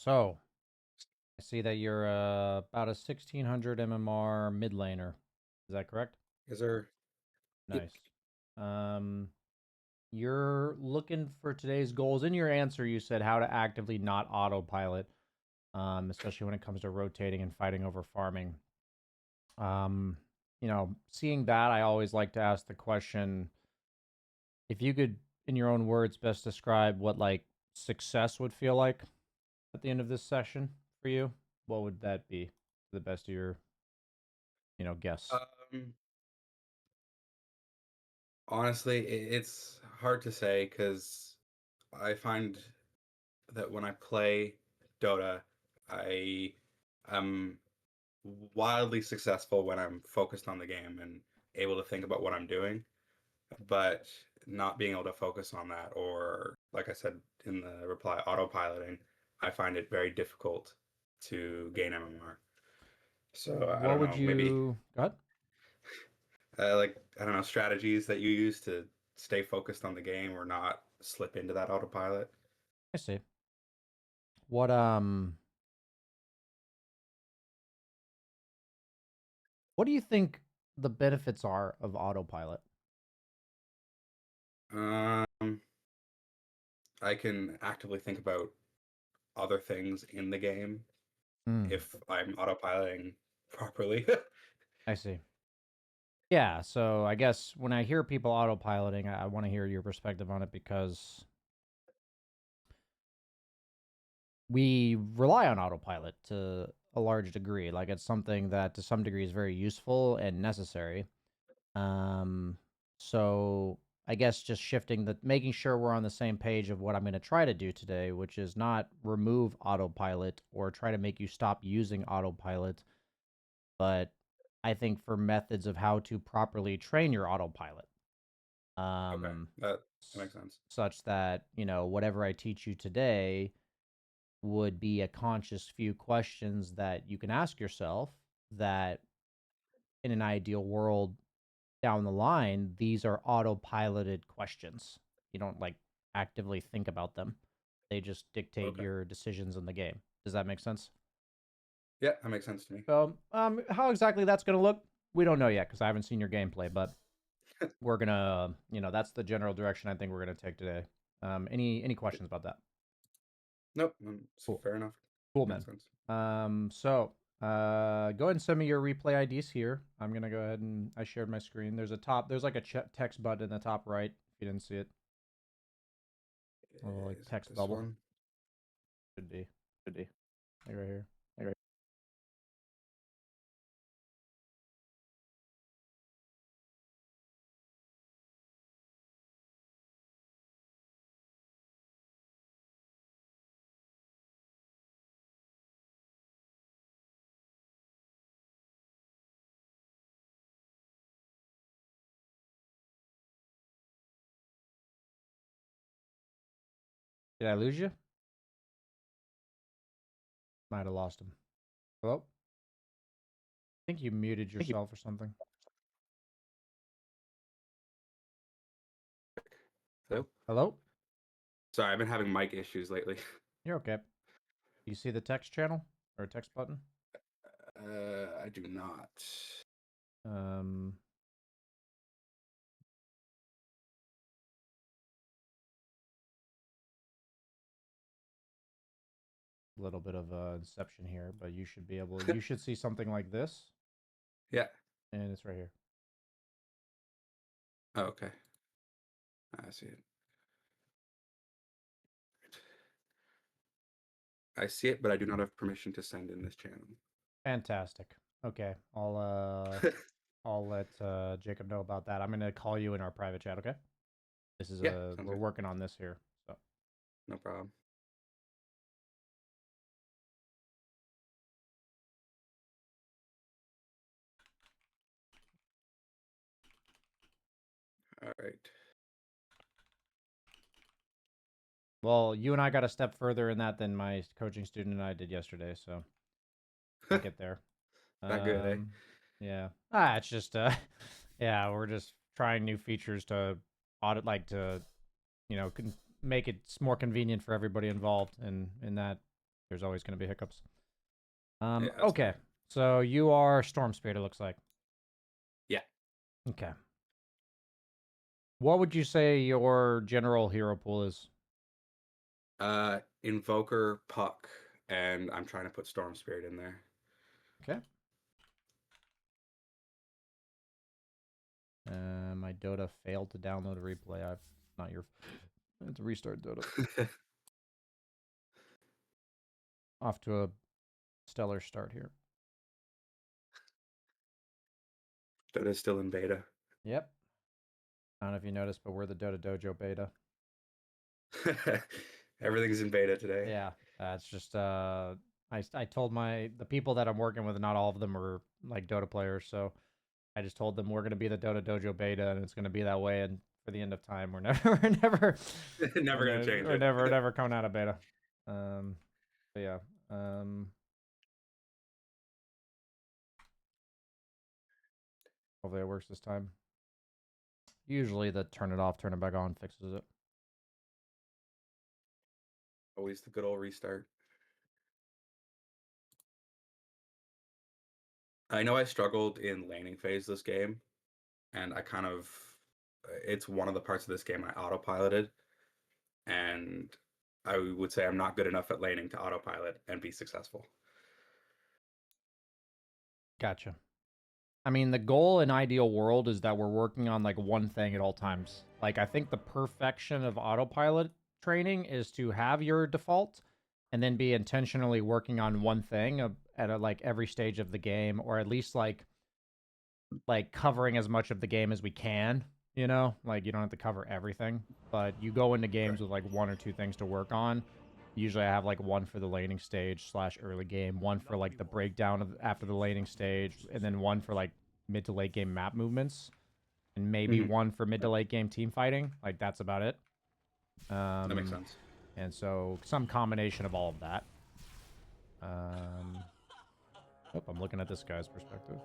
So I see that you're about a 1600 MMR mid laner. Is that correct? Yes, sir. Yep. Nice. Um, you're looking for today's goals. In your answer, you said how to actively not autopilot, especially when it comes to rotating and fighting over farming. Um, seeing that, I always like to ask the question: if you could, in your own words, best describe what like success would feel like at the end of this session for you, what would that be? To the best of your, guess. Um, Honestly, it's hard to say because I find that when I play Dota, I am wildly successful when I'm focused on the game and able to think about what I'm doing, but not being able to focus on that, or like I said in the reply, autopiloting, I find it very difficult to gain MMR. So I What don't would know, maybe you go ahead? like I don't know, strategies that you use to stay focused on the game or not slip into that autopilot. I see. What do you think the benefits are of autopilot? Um, I can actively think about other things in the game Hmm. if I'm autopiloting properly. I see. Yeah, so I guess when I hear people autopiloting, I want to hear your perspective on it because we rely on autopilot to a large degree. Like it's something that to some degree is very useful and necessary. Um, so I guess just making sure we're on the same page of what I'm going to try to do today, which is not remove autopilot or try to make you stop using autopilot, but I think for methods of how to properly train your autopilot. Okay, Um, that makes sense. such that, whatever I teach you today would be a conscious few questions that you can ask yourself that in an ideal world down the line, these are autopiloted questions. You don't like actively think about them. They just dictate Okay, your decisions in the game. Does that make sense? yeah, that makes sense to me. So, how exactly that's going to look, we don't know yet because I haven't seen your gameplay, but we're gonna, that's the general direction I think we're gonna take today. Any questions about that? Nope, it's Cool, fair enough. cool, man. Makes sense. Go ahead and send me your replay IDs here. I'm gonna go ahead and I shared my screen. There's like a text button in the top right. If you didn't see it, a little like Is it text this bubble. one? Should be, should be. Like right here. Did I lose you? Might have lost him. Hello? I think you muted yourself or something. Hello? Hello? Sorry, I've been having mic issues lately. You're okay. You see the text channel or text button? I do not. Um, little bit of inception here, but you should see something like this, Yeah. and it's right here. Oh, okay. I see it. I see it, but I do not have permission to send in this channel. Fantastic. Okay, I'll let Jacob know about that. I'm gonna call you in our private chat. Okay. This is Yeah, sounds we're good. working on this here. So No problem. All right. well, you and I got a step further in that than my coaching student and I did yesterday. So we'll get there. That good, eh? Um, yeah. It's just yeah, we're just trying new features to audit, like to, make it more convenient for everybody involved, and in that There's always going to be hiccups. Yeah, that's Okay. fair. So you are Storm Spirit, it looks like. Yeah. Okay. What would you say your general hero pool is? Invoker, Puck, and I'm trying to put Storm Spirit in there. Okay. My Dota failed to download a replay. I've not your. It's a restart Dota. Off to a stellar start here. Dota's still in beta. Yep. I don't know if you noticed, but we're the Dota Dojo beta. Everything's in beta today. Yeah, it's just I told the people that I'm working with, not all of them are like Dota players, so I just told them we're gonna be the Dota Dojo beta, and it's gonna be that way, and for the end of time, we're never Never gonna change we're it. never coming out of beta. But yeah, hopefully it works this time. Usually the turn it off, turn it back on fixes it. Always the good old restart. I know I struggled in laning phase this game, and it's one of the parts of this game I autopiloted, and I would say I'm not good enough at laning to autopilot and be successful. Gotcha. I mean, the goal in ideal world is that we're working on like one thing at all times. Like, I think the perfection of autopilot training is to have your default and then be intentionally working on one thing at like every stage of the game, or at least like covering as much of the game as we can. You know, like you don't have to cover everything, but you go into games with like one or two things to work on. Usually I have like one for the laning stage / early game, one for like the breakdown after the laning stage, and then one for like mid to late game map movements, and maybe one for mid to late game team fighting. Like that's about it. That makes sense. And so some combination of all of that. I'm looking at this guy's perspective.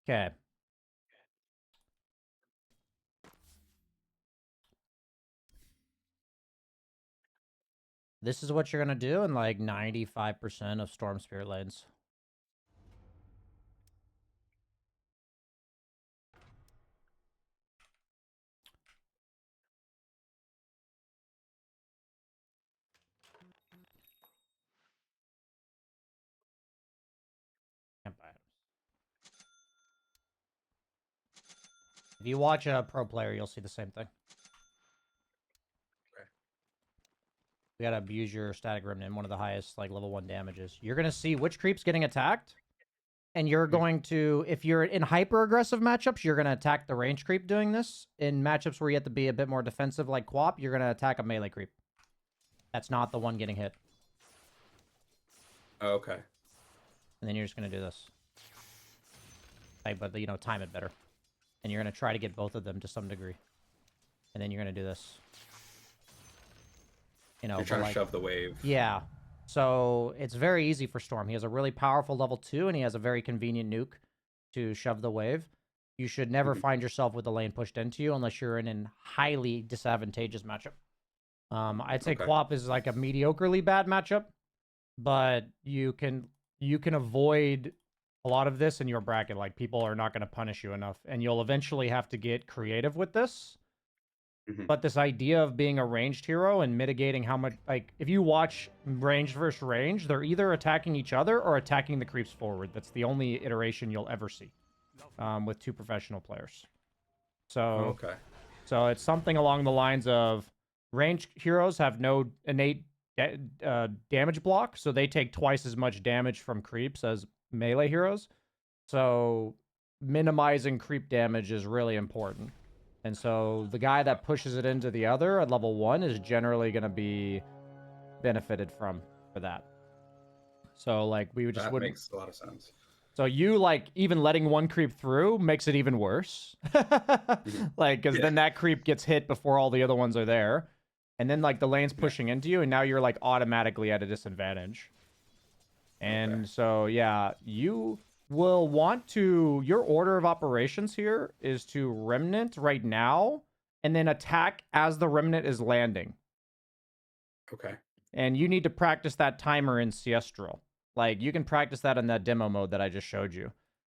Okay. This is what you're going to do in like 95% of Storm Spirit lanes. If you watch a pro player, you'll see the same thing. Okay. We gotta abuse your static remnant, one of the highest like level 1 damages. You're gonna see which creep's getting attacked, and you're going to, if you're in hyper aggressive matchups, you're gonna attack the range creep doing this. In matchups where you have to be a bit more defensive like Quap, you're gonna attack a melee creep. That's not the one getting hit. Oh, okay. And then you're just gonna do this. But you know, time it better. And you're going to try to get both of them to some degree. And then you're going to do this. You know, you're trying to shove the wave. Yeah. So it's very easy for Storm. He has a really powerful level 2, and he has a very convenient nuke to shove the wave. You should never find yourself with the lane pushed into you unless you're in a highly disadvantageous matchup. I'd say Quap is like a mediocrely bad matchup, but you can avoid a lot of this in your bracket. Like, people are not going to punish you enough, and you'll eventually have to get creative with this. But this idea of being a ranged hero and mitigating how much, like, if you watch range versus range, they're either attacking each other or attacking the creeps forward. That's the only iteration you'll ever see with two professional players. So, so it's something along the lines of ranged heroes have no innate damage block, so they take twice as much damage from creeps as melee heroes. So minimizing creep damage is really important. And so the guy that pushes it into the other at level 1 is generally going to be benefited for that. So like we would just that makes a lot of sense. So you like even letting one creep through makes it even worse. Like, because then that creep gets hit before all the other ones are there. And then like the lane's pushing into you, and now you're like automatically at a disadvantage. Okay. And so, yeah, you will want to. Your order of operations here is to remnant right now and then attack as the remnant is landing. Okay. And you need to practice that timer in CS drill. Like, you can practice that in that demo mode that I just showed you,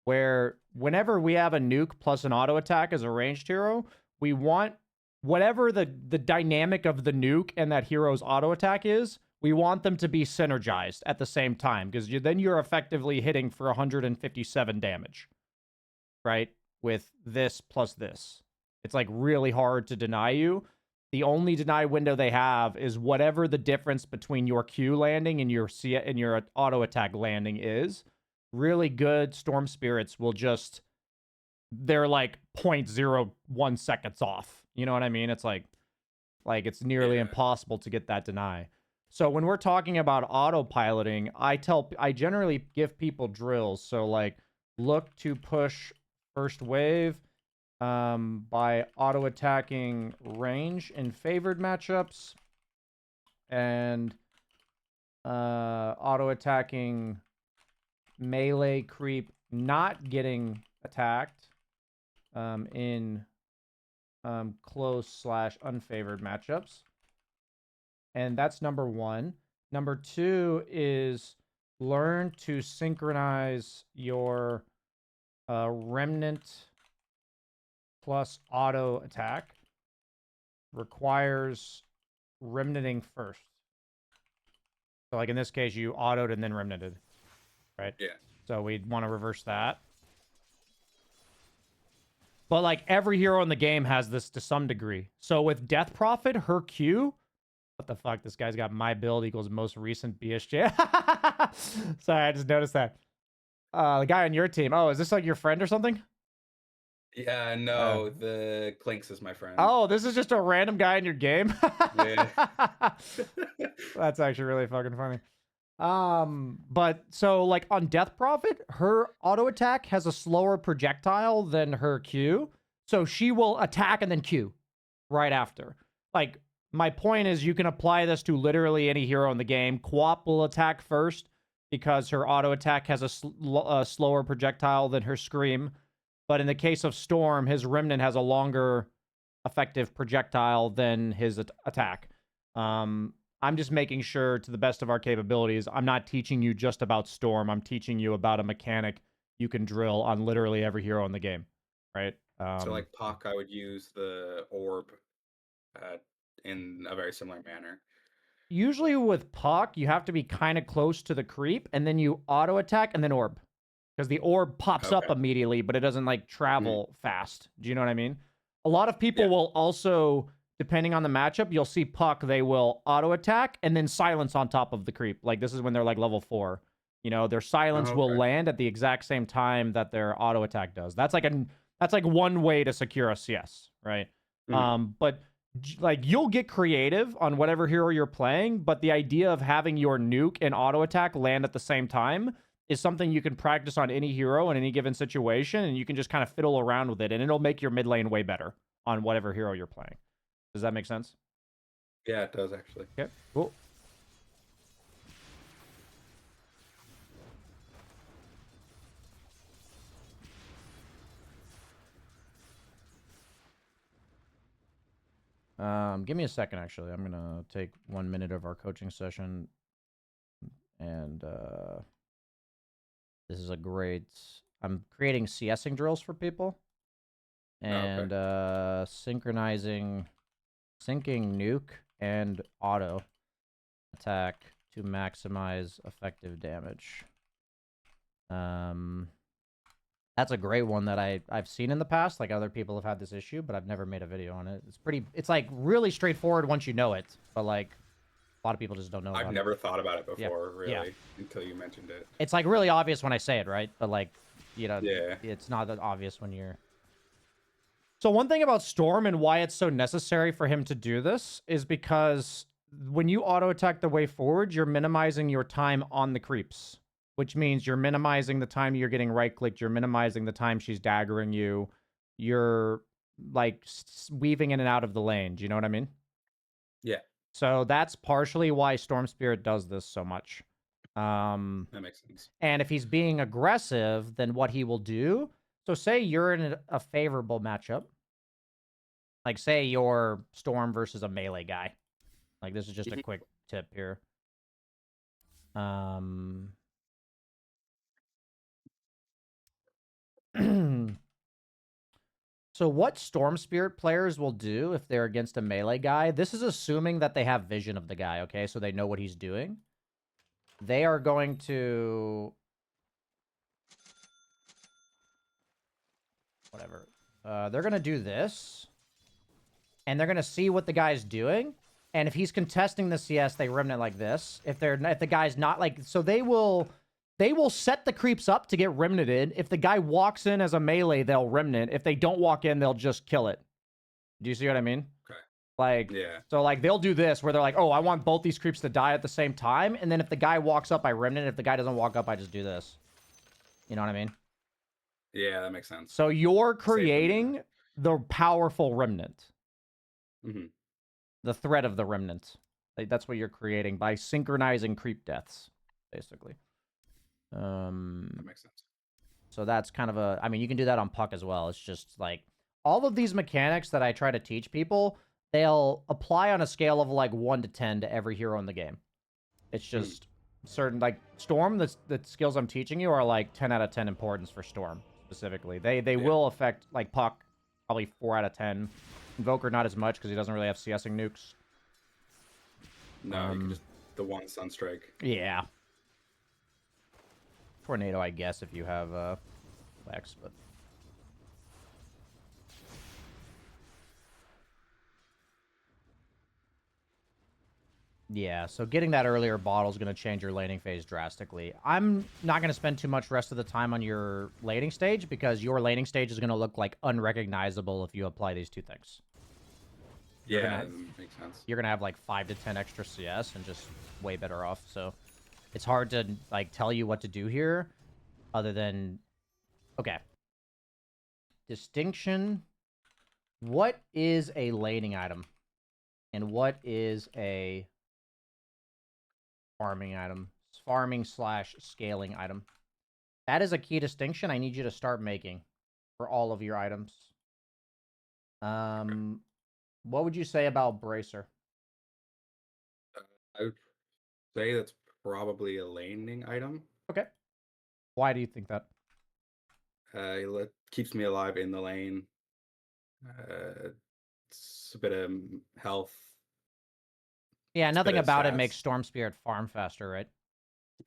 where whenever we have a nuke plus an auto attack as a ranged hero, we want whatever the dynamic of the nuke and that hero's auto attack is, we want them to be synergized at the same time, because then you're effectively hitting for 157 damage, right? With this plus this. It's like really hard to deny you. The only deny window they have is whatever the difference between your Q landing and your auto attack landing is. Really good Storm Spirits will just, they're like 0.01 seconds off. You know what I mean? It's like it's nearly Yeah. impossible to get that deny. So when we're talking about autopiloting, I generally give people drills. So like, look to push first wave by auto attacking range in favored matchups and auto attacking melee creep not getting attacked in close / unfavored matchups. And that's number one. Number two is learn to synchronize your remnant plus auto attack. Requires remnanting first. So like in this case, you autoed and then remnanted, right? Yeah. So we'd want to reverse that. But like every hero in the game has this to some degree. So with Death Prophet, her Q, what the fuck? This guy's got my build equals most recent BSJ. Sorry, I just noticed that. The guy on your team. Oh, is this like your friend or something? Yeah, no, the Clinks is my friend. Oh, this is just a random guy in your game? Yeah. That's actually really fucking funny. But so like on Death Prophet, her auto attack has a slower projectile than her Q. So she will attack and then Q right after. Like, my point is you can apply this to literally any hero in the game. Quap will attack first because her auto attack has a slower projectile than her Scream. But in the case of Storm, his Remnant has a longer effective projectile than his attack. I'm just making sure, to the best of our capabilities, I'm not teaching you just about Storm. I'm teaching you about a mechanic you can drill on literally every hero in the game, right? So like Puck, I would use the orb in a very similar manner. Usually with Puck, you have to be kind of close to the creep, and then you auto attack and then orb, because the orb pops up Okay. immediately, but it doesn't like travel fast. Do you know what I mean? A lot of people Yeah. will also, depending on the matchup, you'll see Puck, they will auto attack and then silence on top of the creep. Like this is when they're like level 4. You know, their silence Oh, will okay. land at the exact same time that their auto attack does. That's like one way to secure a CS, right? But like you'll get creative on whatever hero you're playing, but the idea of having your nuke and auto attack land at the same time is something you can practice on any hero in any given situation, and you can just kind of fiddle around with it, and it'll make your mid lane way better on whatever hero you're playing. Does that make sense? Yeah, it does actually. Okay, cool. Give me a second, actually. I'm gonna take 1 minute of our coaching session, and this is a great. I'm creating CSing drills for people, and syncing nuke and auto attack to maximize effective damage. That's a great one that I've seen in the past. Like other people have had this issue, but I've never made a video on it. It's like really straightforward once you know it, but like a lot of people just don't know about I've it. never thought about it before, Yeah. really, until you mentioned it. It's like really obvious when I say it, right? But like, you know, Yeah. it's not that obvious when you're. So one thing about Storm and why it's so necessary for him to do this is because when you auto attack the way forward, you're minimizing your time on the creeps, which means you're minimizing the time you're getting right clicked. You're minimizing the time she's daggering you. You're like weaving in and out of the lane. Do you know what I mean? Yeah. So that's partially why Storm Spirit does this so much. That makes sense. And if he's being aggressive, then what he will do. So say you're in a favorable matchup. Like say you're Storm versus a melee guy. Like this is just a quick tip here. So what Storm Spirit players will do if they're against a melee guy, this is assuming that they have vision of the guy, okay? So they know what he's doing. They are going to... Whatever. They're going to do this. And they're going to see what the guy's doing. And if he's contesting the CS, they remnant like this. If the guy's not like... So they will set the creeps up to get remnanted. If the guy walks in as a melee, they'll remnant. If they don't walk in, they'll just kill it. Do you see what I mean? Okay. Like, yeah. So like they'll do this where they're like, oh, I want both these creeps to die at the same time. And then if the guy walks up, I remnant. If the guy doesn't walk up, I just do this. You know what I mean? Yeah, that makes sense. So you're creating the powerful remnant. Mm-hmm. The threat of the remnant. Like, that's what you're creating by synchronizing creep deaths, basically. That makes sense. So that's kind of a... I mean, you can do that on Puck as well. It's just like... All of these mechanics that I try to teach people, they'll apply on a scale of like 1 to 10 to every hero in the game. It's just certain... Like, Storm, the skills I'm teaching you are like 10 out of 10 importance for Storm, specifically. They will affect, like, Puck, probably 4 out of 10. Invoker, not as much, because he doesn't really have CSing nukes. No, you can just... The one Sunstrike. Yeah. Tornado, I guess, if you have Lex, but... Yeah, so getting that earlier bottle is going to change your laning phase drastically. I'm not going to spend too much rest of the time on your laning stage, because your laning stage is going to look like unrecognizable if you apply these two things. Yeah, that makes sense. You're going to have like 5 to 10 extra CS and just way better off, so... It's hard to, like, tell you what to do here, other than... Okay. Distinction. What is a laning item? And what is a farming item? Farming/scaling item. That is a key distinction I need you to start making for all of your items. What would you say about Bracer? I would say that's probably a laning item. Okay. Why do you think that? It keeps me alive in the lane. It's a bit of health. Yeah, nothing about it makes Storm Spirit farm faster, right?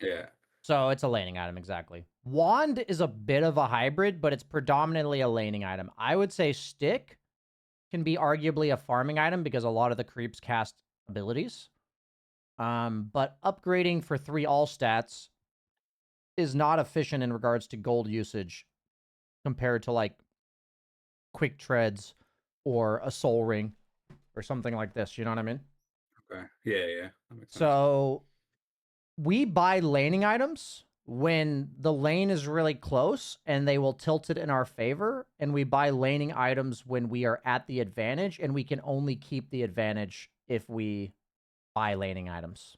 Yeah. So it's a laning item, exactly. Wand is a bit of a hybrid, but it's predominantly a laning item. I would say Stick can be arguably a farming item because a lot of the creeps cast abilities. But upgrading for 3 all stats is not efficient in regards to gold usage compared to like quick treads or a soul ring or something like this. You know what I mean? Okay. Yeah. That makes sense. So we buy laning items when the lane is really close and they will tilt it in our favor. And we buy laning items when we are at the advantage, and we can only keep the advantage if we buy laning items.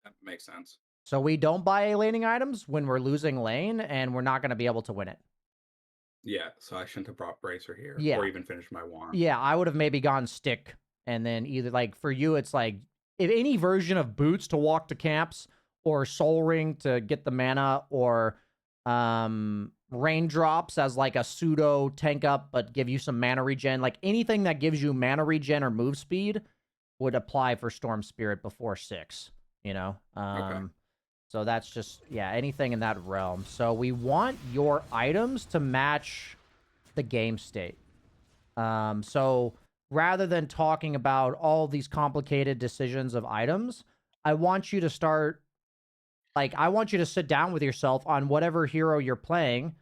That makes sense. So we don't buy laning items when we're losing lane and we're not going to be able to win it. Yeah, so I shouldn't have brought Bracer here, or even finished my wand. Yeah, I would have maybe gone Stick, and then either, like, for you, it's like, if any version of Boots to walk to camps, or Soul Ring to get the mana, or Raindrops as, like, a pseudo tank up, but give you some mana regen, like, anything that gives you mana regen or move speed would apply for Storm Spirit before 6, you know? Okay. So that's just, yeah, anything in that realm. So we want your items to match the game state. So rather than talking about all these complicated decisions of items, I want you to start, like, I want you to sit down with yourself on whatever hero you're playing.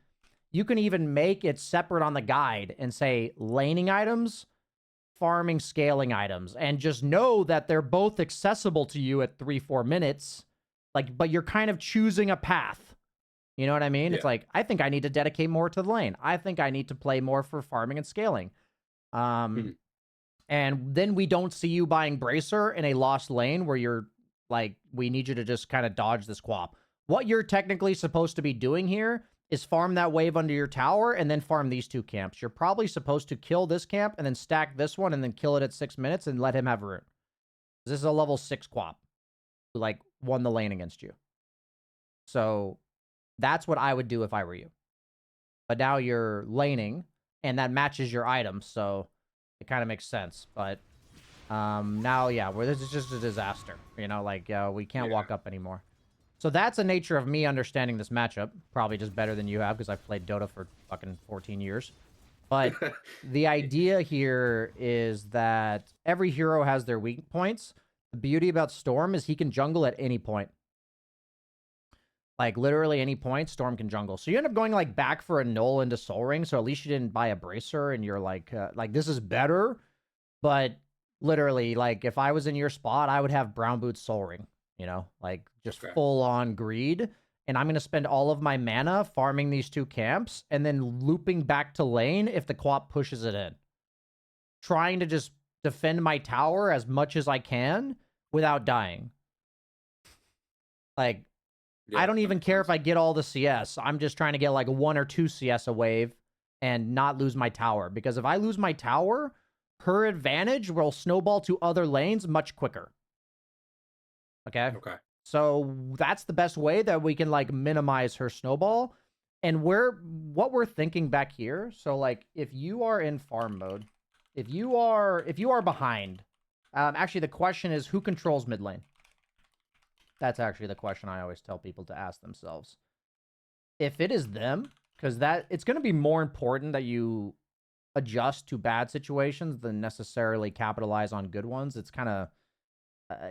You can even make it separate on the guide and say laning items, farming, scaling items, and just know that they're both accessible to you at 3-4 minutes. Like, but you're kind of choosing a path. You know what I mean? Yeah. It's like, I think I need to dedicate more to the lane. I think I need to play more for farming and scaling. And then we don't see you buying Bracer in a lost lane where you're, like, we need you to just kind of dodge this quap. What you're technically supposed to be doing here is farm that wave under your tower and then farm these 2 camps. You're probably supposed to kill this camp and then stack this one and then kill it at 6 minutes and let him have rune. This is a level 6 quap who, like, won the lane against you. So that's what I would do if I were you. But now you're laning, and that matches your item, so it kind of makes sense. But now, yeah, this is just a disaster. You know, like, we can't walk up anymore. So that's the nature of me understanding this matchup. Probably just better than you have, because I've played Dota for fucking 14 years. But the idea here is that every hero has their weak points. The beauty about Storm is he can jungle at any point. Like, literally any point, Storm can jungle. So you end up going, like, back for a null into Soul Ring, so at least you didn't buy a Bracer, and you're like, this is better. But literally, like, if I was in your spot, I would have Brown Boots Soul Ring, you know? Like, just full-on greed. And I'm going to spend all of my mana farming these 2 camps, and then looping back to lane if the quap pushes it in. Trying to just defend my tower as much as I can without dying. Like, yeah, I don't even care if I get all the CS. I'm just trying to get like 1 or 2 CS a wave and not lose my tower. Because if I lose my tower, her advantage will snowball to other lanes much quicker. Okay? Okay. So that's the best way that we can like minimize her snowball. And what we're thinking back here, so like if you are in farm mode, if you are behind, actually the question is who controls mid lane? That's actually the question I always tell people to ask themselves. If it is them, because it's going to be more important that you adjust to bad situations than necessarily capitalize on good ones. It's kind of,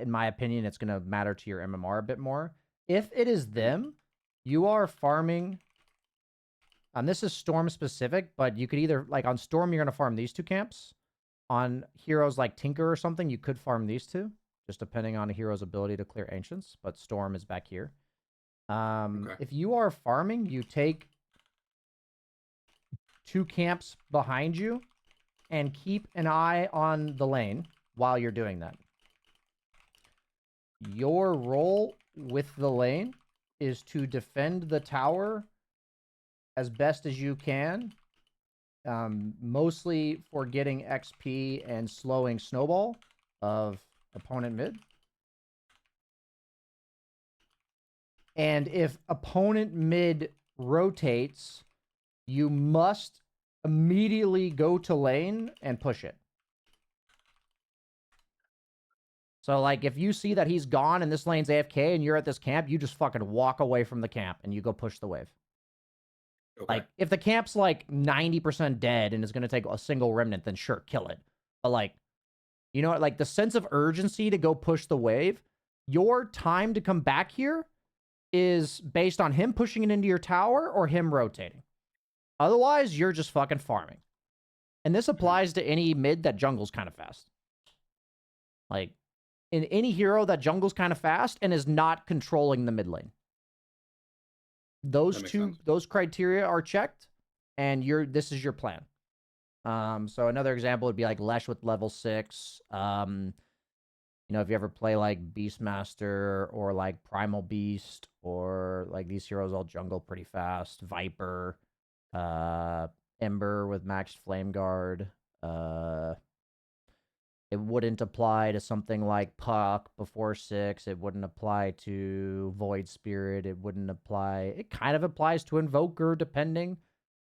in my opinion, it's going to matter to your MMR a bit more. If it is them, you are farming, and this is Storm specific, but you could either, like on Storm, you're going to farm these 2 camps. On heroes like Tinker or something, you could farm these 2. Just depending on a hero's ability to clear Ancients, but Storm is back here. If you are farming, you take 2 camps behind you and keep an eye on the lane while you're doing that. Your role with the lane is to defend the tower as best as you can, mostly for getting XP and slowing snowball of opponent mid. And if opponent mid rotates, you must immediately go to lane and push it. So, like, if you see that he's gone and this lane's AFK and you're at this camp, you just fucking walk away from the camp and you go push the wave. Okay. Like, if the camp's, like, 90% dead and is going to take a single remnant, then sure, kill it. But, like, you know what? Like, the sense of urgency to go push the wave, your time to come back here is based on him pushing it into your tower or him rotating. Otherwise, you're just fucking farming. And this applies to any mid that jungles kind of fast. Like, in any hero that jungles kind of fast and is not controlling the mid lane. Those criteria are checked, and this is your plan. So another example would be like Lesh with level 6. You know, if you ever play like Beastmaster or like Primal Beast, or like these heroes all jungle pretty fast. Viper, Ember with maxed Flame Guard. It wouldn't apply to something like Puck before 6. It wouldn't apply to Void Spirit. It wouldn't apply. It kind of applies to Invoker, depending.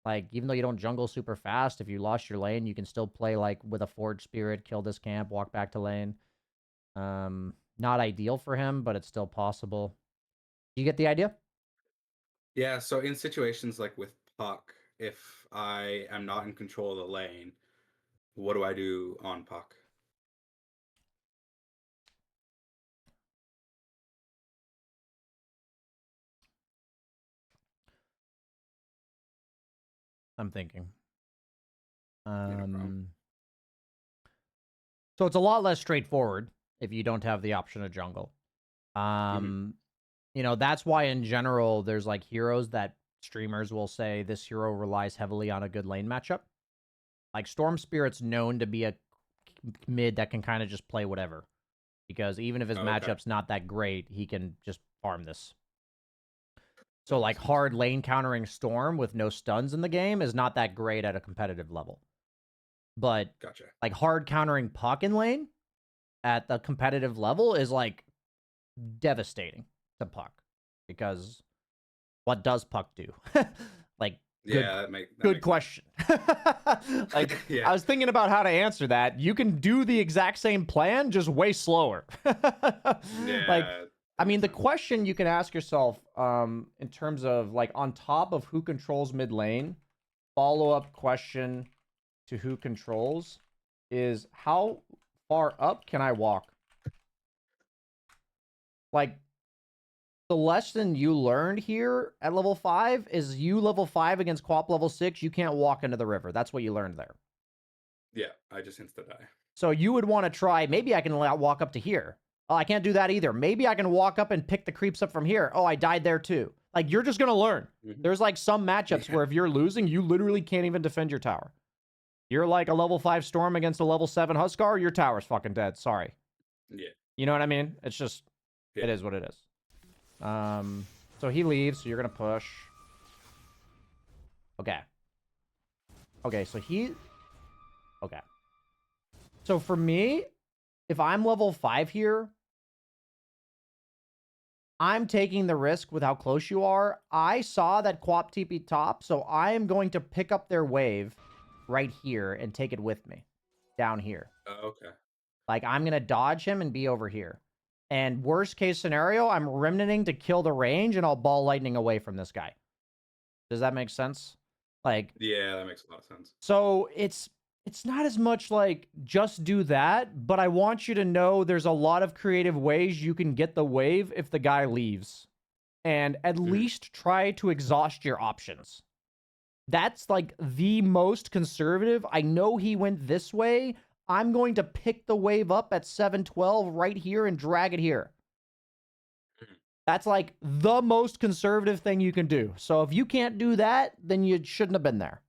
Like, even though you don't jungle super fast, if you lost your lane, you can still play, like, with a Forge Spirit, kill this camp, walk back to lane. Not ideal for him, but it's still possible. You get the idea? Yeah, so in situations like with Puck, if I am not in control of the lane, what do I do on Puck? I'm thinking. So it's a lot less straightforward if you don't have the option of jungle. You know, that's why in general there's like heroes that streamers will say this hero relies heavily on a good lane matchup. Like Storm Spirit's known to be a mid that can kind of just play whatever. because even if his Oh, okay. matchup's not that great, he can just farm this. So That like makes sense. hard lane countering Storm with no stuns in the game is not that great at a competitive level. But Gotcha. like hard countering Puck in lane at the competitive level is like devastating to Puck, because what does Puck do? Like, Yeah, that good makes question. Like, Yeah. I was thinking about how to answer that. You can do the exact same plan, just way slower. Like, Yeah. I That mean, makes the sense. question you can ask yourself, in terms of like on top of who controls mid lane, follow-up question to who controls is how far up can I walk? Like, the lesson you learned here at level 5 is you level 5 against Quap level 6, you can't walk into the river. That's what you learned there. Yeah, I just insta-die. So you would want to try, maybe I can walk up to here. Oh, I can't do that either. Maybe I can walk up and pick the creeps up from here. Oh, I died there too. Like, you're just going to learn. Mhm. There's like some matchups where if you're losing, you literally can't even defend your tower. You're like a level 5 Storm against a level 7 Huskar, your tower's fucking dead. Sorry. Yeah. You know what I mean? It's just, Yeah. it is what it is. So he leaves, so you're going to push. Okay. Okay, so he... Okay. So for me, if I'm level 5 here, I'm taking the risk with how close you are. I saw that Quap TP top, so I am going to pick up their wave right here and take it with me down here. Oh, okay. Like, I'm going to dodge him and be over here. And worst case scenario, I'm remnanting to kill the range, and I'll ball lightning away from this guy. Does that make sense? Like, Yeah, that makes a lot of sense. so it's not as much like just do that, but I want you to know there's a lot of creative ways you can get the wave if the guy leaves. And at least try to exhaust your options. That's like the most conservative. I know he went this way. I'm going to pick the wave up at 712 right here and drag it here. That's like the most conservative thing you can do. So if you can't do that, then you shouldn't have been there.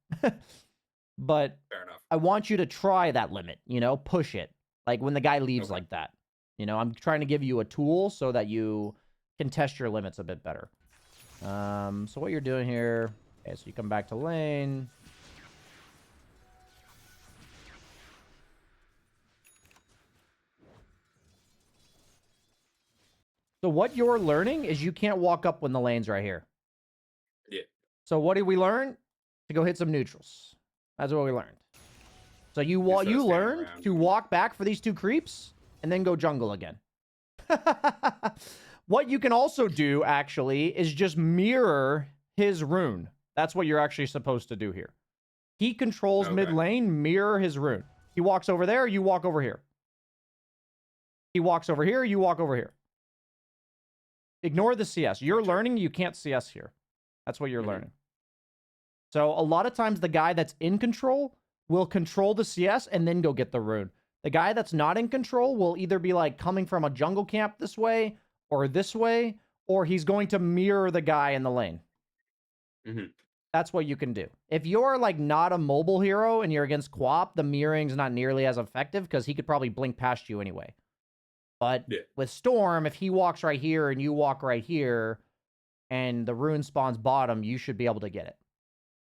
But Fair enough. I want you to try that limit, push it. Like when the guy leaves like that. I'm trying to give you a tool so that you can test your limits a bit better. So what you're doing here, okay, so you come back to lane. So what you're learning is you can't walk up when the lane's right here. Yeah. So what did we learn? To go hit some neutrals. That's what we learned. So you learned to walk back for these two creeps and then go jungle again. What you can also do, actually, is just mirror his rune. That's what you're actually supposed to do here. He controls mid lane, mirror his rune. He walks over there, you walk over here. He walks over here, you walk over here. Ignore the CS. You're learning, you can't CS here. That's what you're learning. So a lot of times the guy that's in control will control the CS and then go get the rune. The guy that's not in control will either be like coming from a jungle camp this way, or he's going to mirror the guy in the lane. That's what you can do. If you're like not a mobile hero and you're against Quap, the mirroring's not nearly as effective because he could probably blink past you anyway. But with Storm, if he walks right here and you walk right here and the rune spawns bottom, you should be able to get it.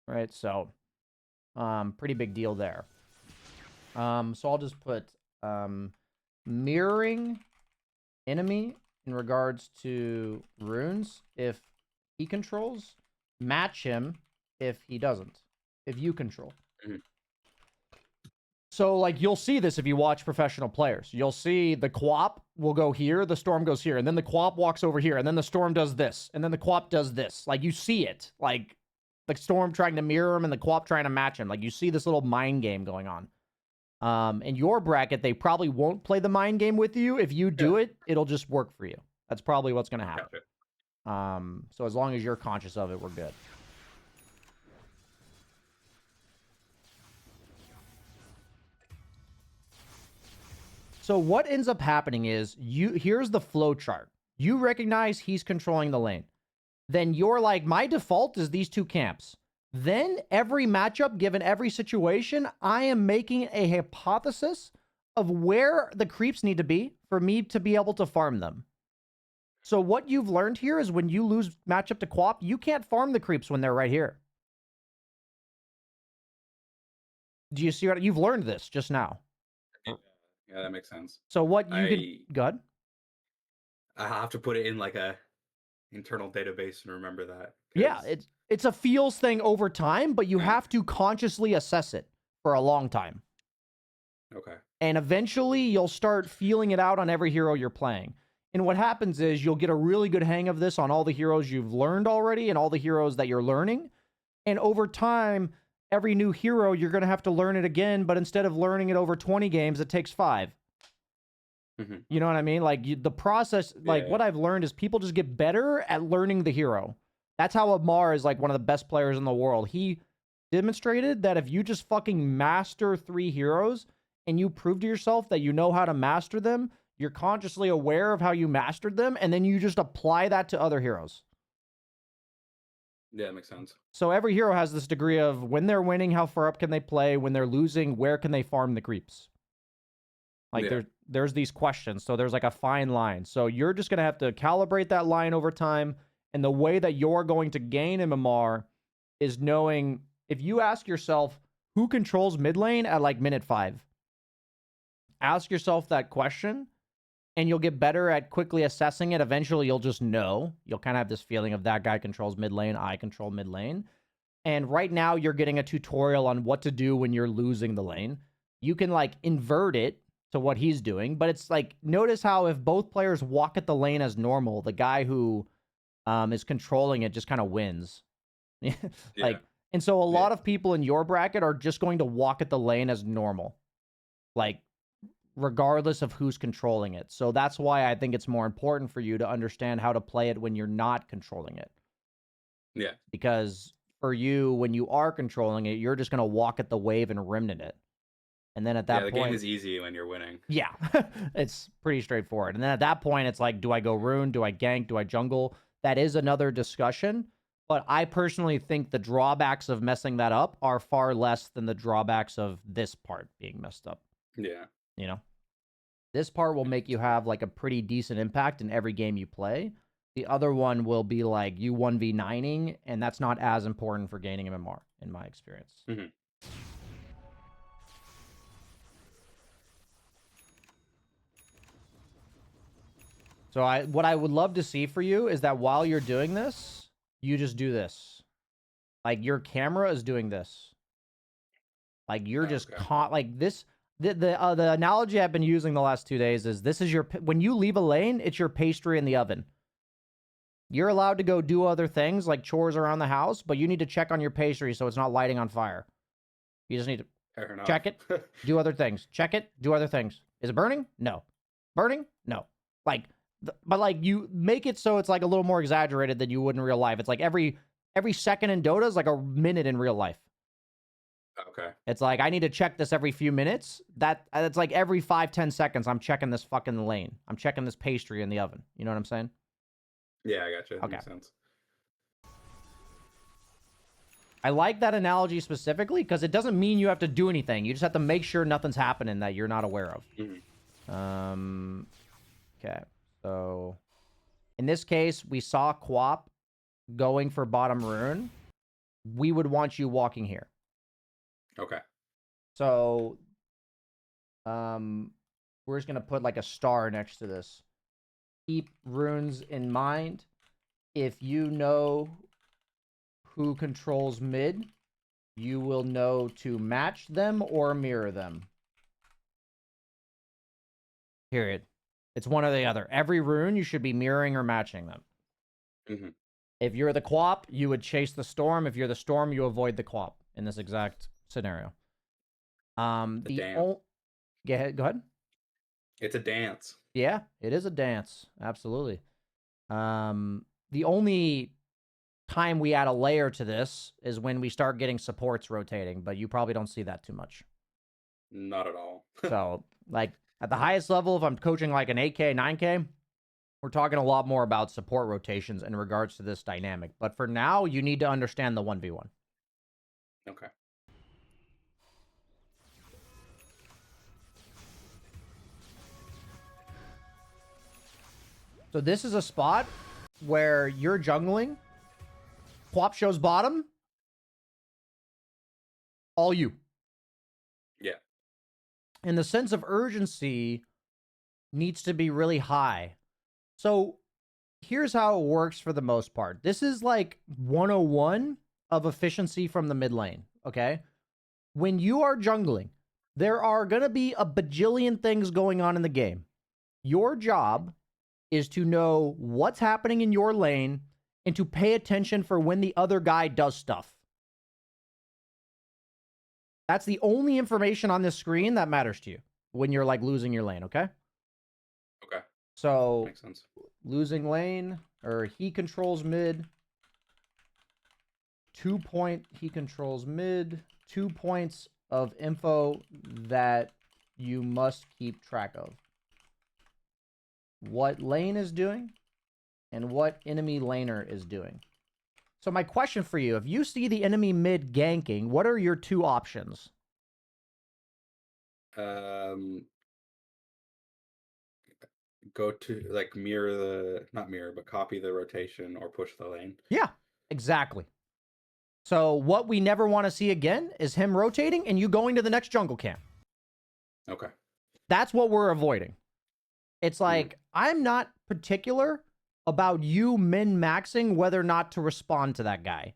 Right? So, pretty big deal there. So I'll just put mirroring enemy in regards to runes if he controls, match him if he doesn't, if you control. So, like, you'll see this if you watch professional players. You'll see the Quap will go here, the Storm goes here, and then the Quap walks over here, and then the Storm does this, and then the Quap does this. Like, you see it. Like, the Storm trying to mirror him and the Quap trying to match him. Like, you see this little mind game going on. In your bracket, they probably won't play the mind game with you. If you do it, it'll just work for you. That's probably what's going to happen. So as long as you're conscious of it, we're good. So what ends up happening is here's the flow chart. You recognize he's controlling the lane. Then you're like, my default is these two camps. Then every matchup, given every situation, I am making a hypothesis of where the creeps need to be for me to be able to farm them. So what you've learned here is when you lose matchup to Quap, you can't farm the creeps when they're right here. Do you see what you've learned this just now? Yeah, that makes sense. So what you can go ahead. I have to put it in like a internal database and remember that. Yeah, it's a feels thing over time, but you Yeah. have to consciously assess it for a long time. Okay. And eventually you'll start feeling it out on every hero you're playing. And what happens is you'll get a really good hang of this on all the heroes you've learned already and all the heroes that you're learning. And over time, every new hero, you're going to have to learn it again, but instead of learning it over 20 games, it takes 5. You know what I mean? Like the process, like what I've learned is people just get better at learning the hero. That's how Amar is like one of the best players in the world. He demonstrated that if you just fucking master 3 heroes and you prove to yourself that you know how to master them, you're consciously aware of how you mastered them, and then you just apply that to other heroes. Yeah, that makes sense. So every hero has this degree of when they're winning, how far up can they play? When they're losing, where can they farm the creeps? Like there's these questions. So there's like a fine line. So you're just going to have to calibrate that line over time. And the way that you're going to gain MMR is knowing if you ask yourself who controls mid lane at like minute 5, ask yourself that question and you'll get better at quickly assessing it. Eventually you'll just know. You'll kind of have this feeling of that guy controls mid lane, I control mid lane. And right now you're getting a tutorial on what to do when you're losing the lane. You can like invert it to what he's doing, but it's like, notice how if both players walk at the lane as normal, the guy who is controlling it just kind of wins. Like, and so a lot of people in your bracket are just going to walk at the lane as normal, like regardless of who's controlling it. So that's why I think it's more important for you to understand how to play it when you're not controlling it. Yeah. Because for you, when you are controlling it, you're just going to walk at the wave and remnant it. And then at that point, the game is easy when you're winning. Yeah, it's pretty straightforward. And then at that point, it's like, do I go rune? Do I gank? Do I jungle? That is another discussion. But I personally think the drawbacks of messing that up are far less than the drawbacks of this part being messed up. Yeah. You know, this part will make you have like a pretty decent impact in every game you play. The other one will be like you 1v9ing, and that's not as important for gaining MMR, in my experience. So what I would love to see for you is that while you're doing this, you just do this. Like your camera is doing this. Like you're just caught like this. The analogy I've been using the last 2 days is this is your, when you leave a lane, it's your pastry in the oven. You're allowed to go do other things like chores around the house, but you need to check on your pastry so it's not lighting on fire. You just need to check it, do other things. Check it, do other things. Is it burning? No. Burning? No. Like, but like you make it so it's like a little more exaggerated than you would in real life. It's like every second in Dota is like a minute in real life. Okay. It's like I need to check this every few minutes. That's like every 5-10 seconds I'm checking this fucking lane. I'm checking this pastry in the oven. You know what I'm saying? Yeah, I gotcha. Okay. Makes sense. I like that analogy specifically because it doesn't mean you have to do anything. You just have to make sure nothing's happening that you're not aware of. Okay. So, in this case, we saw Quap going for bottom rune. We would want you walking here. Okay. So, we're just going to put like a star next to this. Keep runes in mind. If you know who controls mid, you will know to match them or mirror them. Period. It's one or the other. Every rune, you should be mirroring or matching them. If you're the Quap, you would chase the storm. If you're the storm, you avoid the Quap in this exact scenario. Go ahead. It's a dance. Yeah, it is a dance. Absolutely. The only time we add a layer to this is when we start getting supports rotating, but you probably don't see that too much. Not at all. So, like, at the highest level, if I'm coaching like an 8K, 9K, we're talking a lot more about support rotations in regards to this dynamic. But for now, you need to understand the 1v1. Okay. So this is a spot where you're jungling. Quap shows bottom. All you. Yeah. And the sense of urgency needs to be really high. So here's how it works for the most part. This is like 101 of efficiency from the mid lane, okay? When you are jungling, there are going to be a bajillion things going on in the game. Your job is to know what's happening in your lane and to pay attention for when the other guy does stuff. That's the only information on this screen that matters to you when you're like losing your lane, okay? Okay. So Makes sense. losing lane, or he controls mid. 2 point, he controls mid. 2 points of info that you must keep track of. What lane is doing and what enemy laner is doing. So my question for you, if you see the enemy mid ganking, what are your two options? Go to like mirror the not mirror, but copy the rotation or push the lane. Yeah, exactly. So what we never want to see again is him rotating and you going to the next jungle camp. Okay. That's what we're avoiding. It's like, I'm not particular about you min-maxing whether or not to respond to that guy.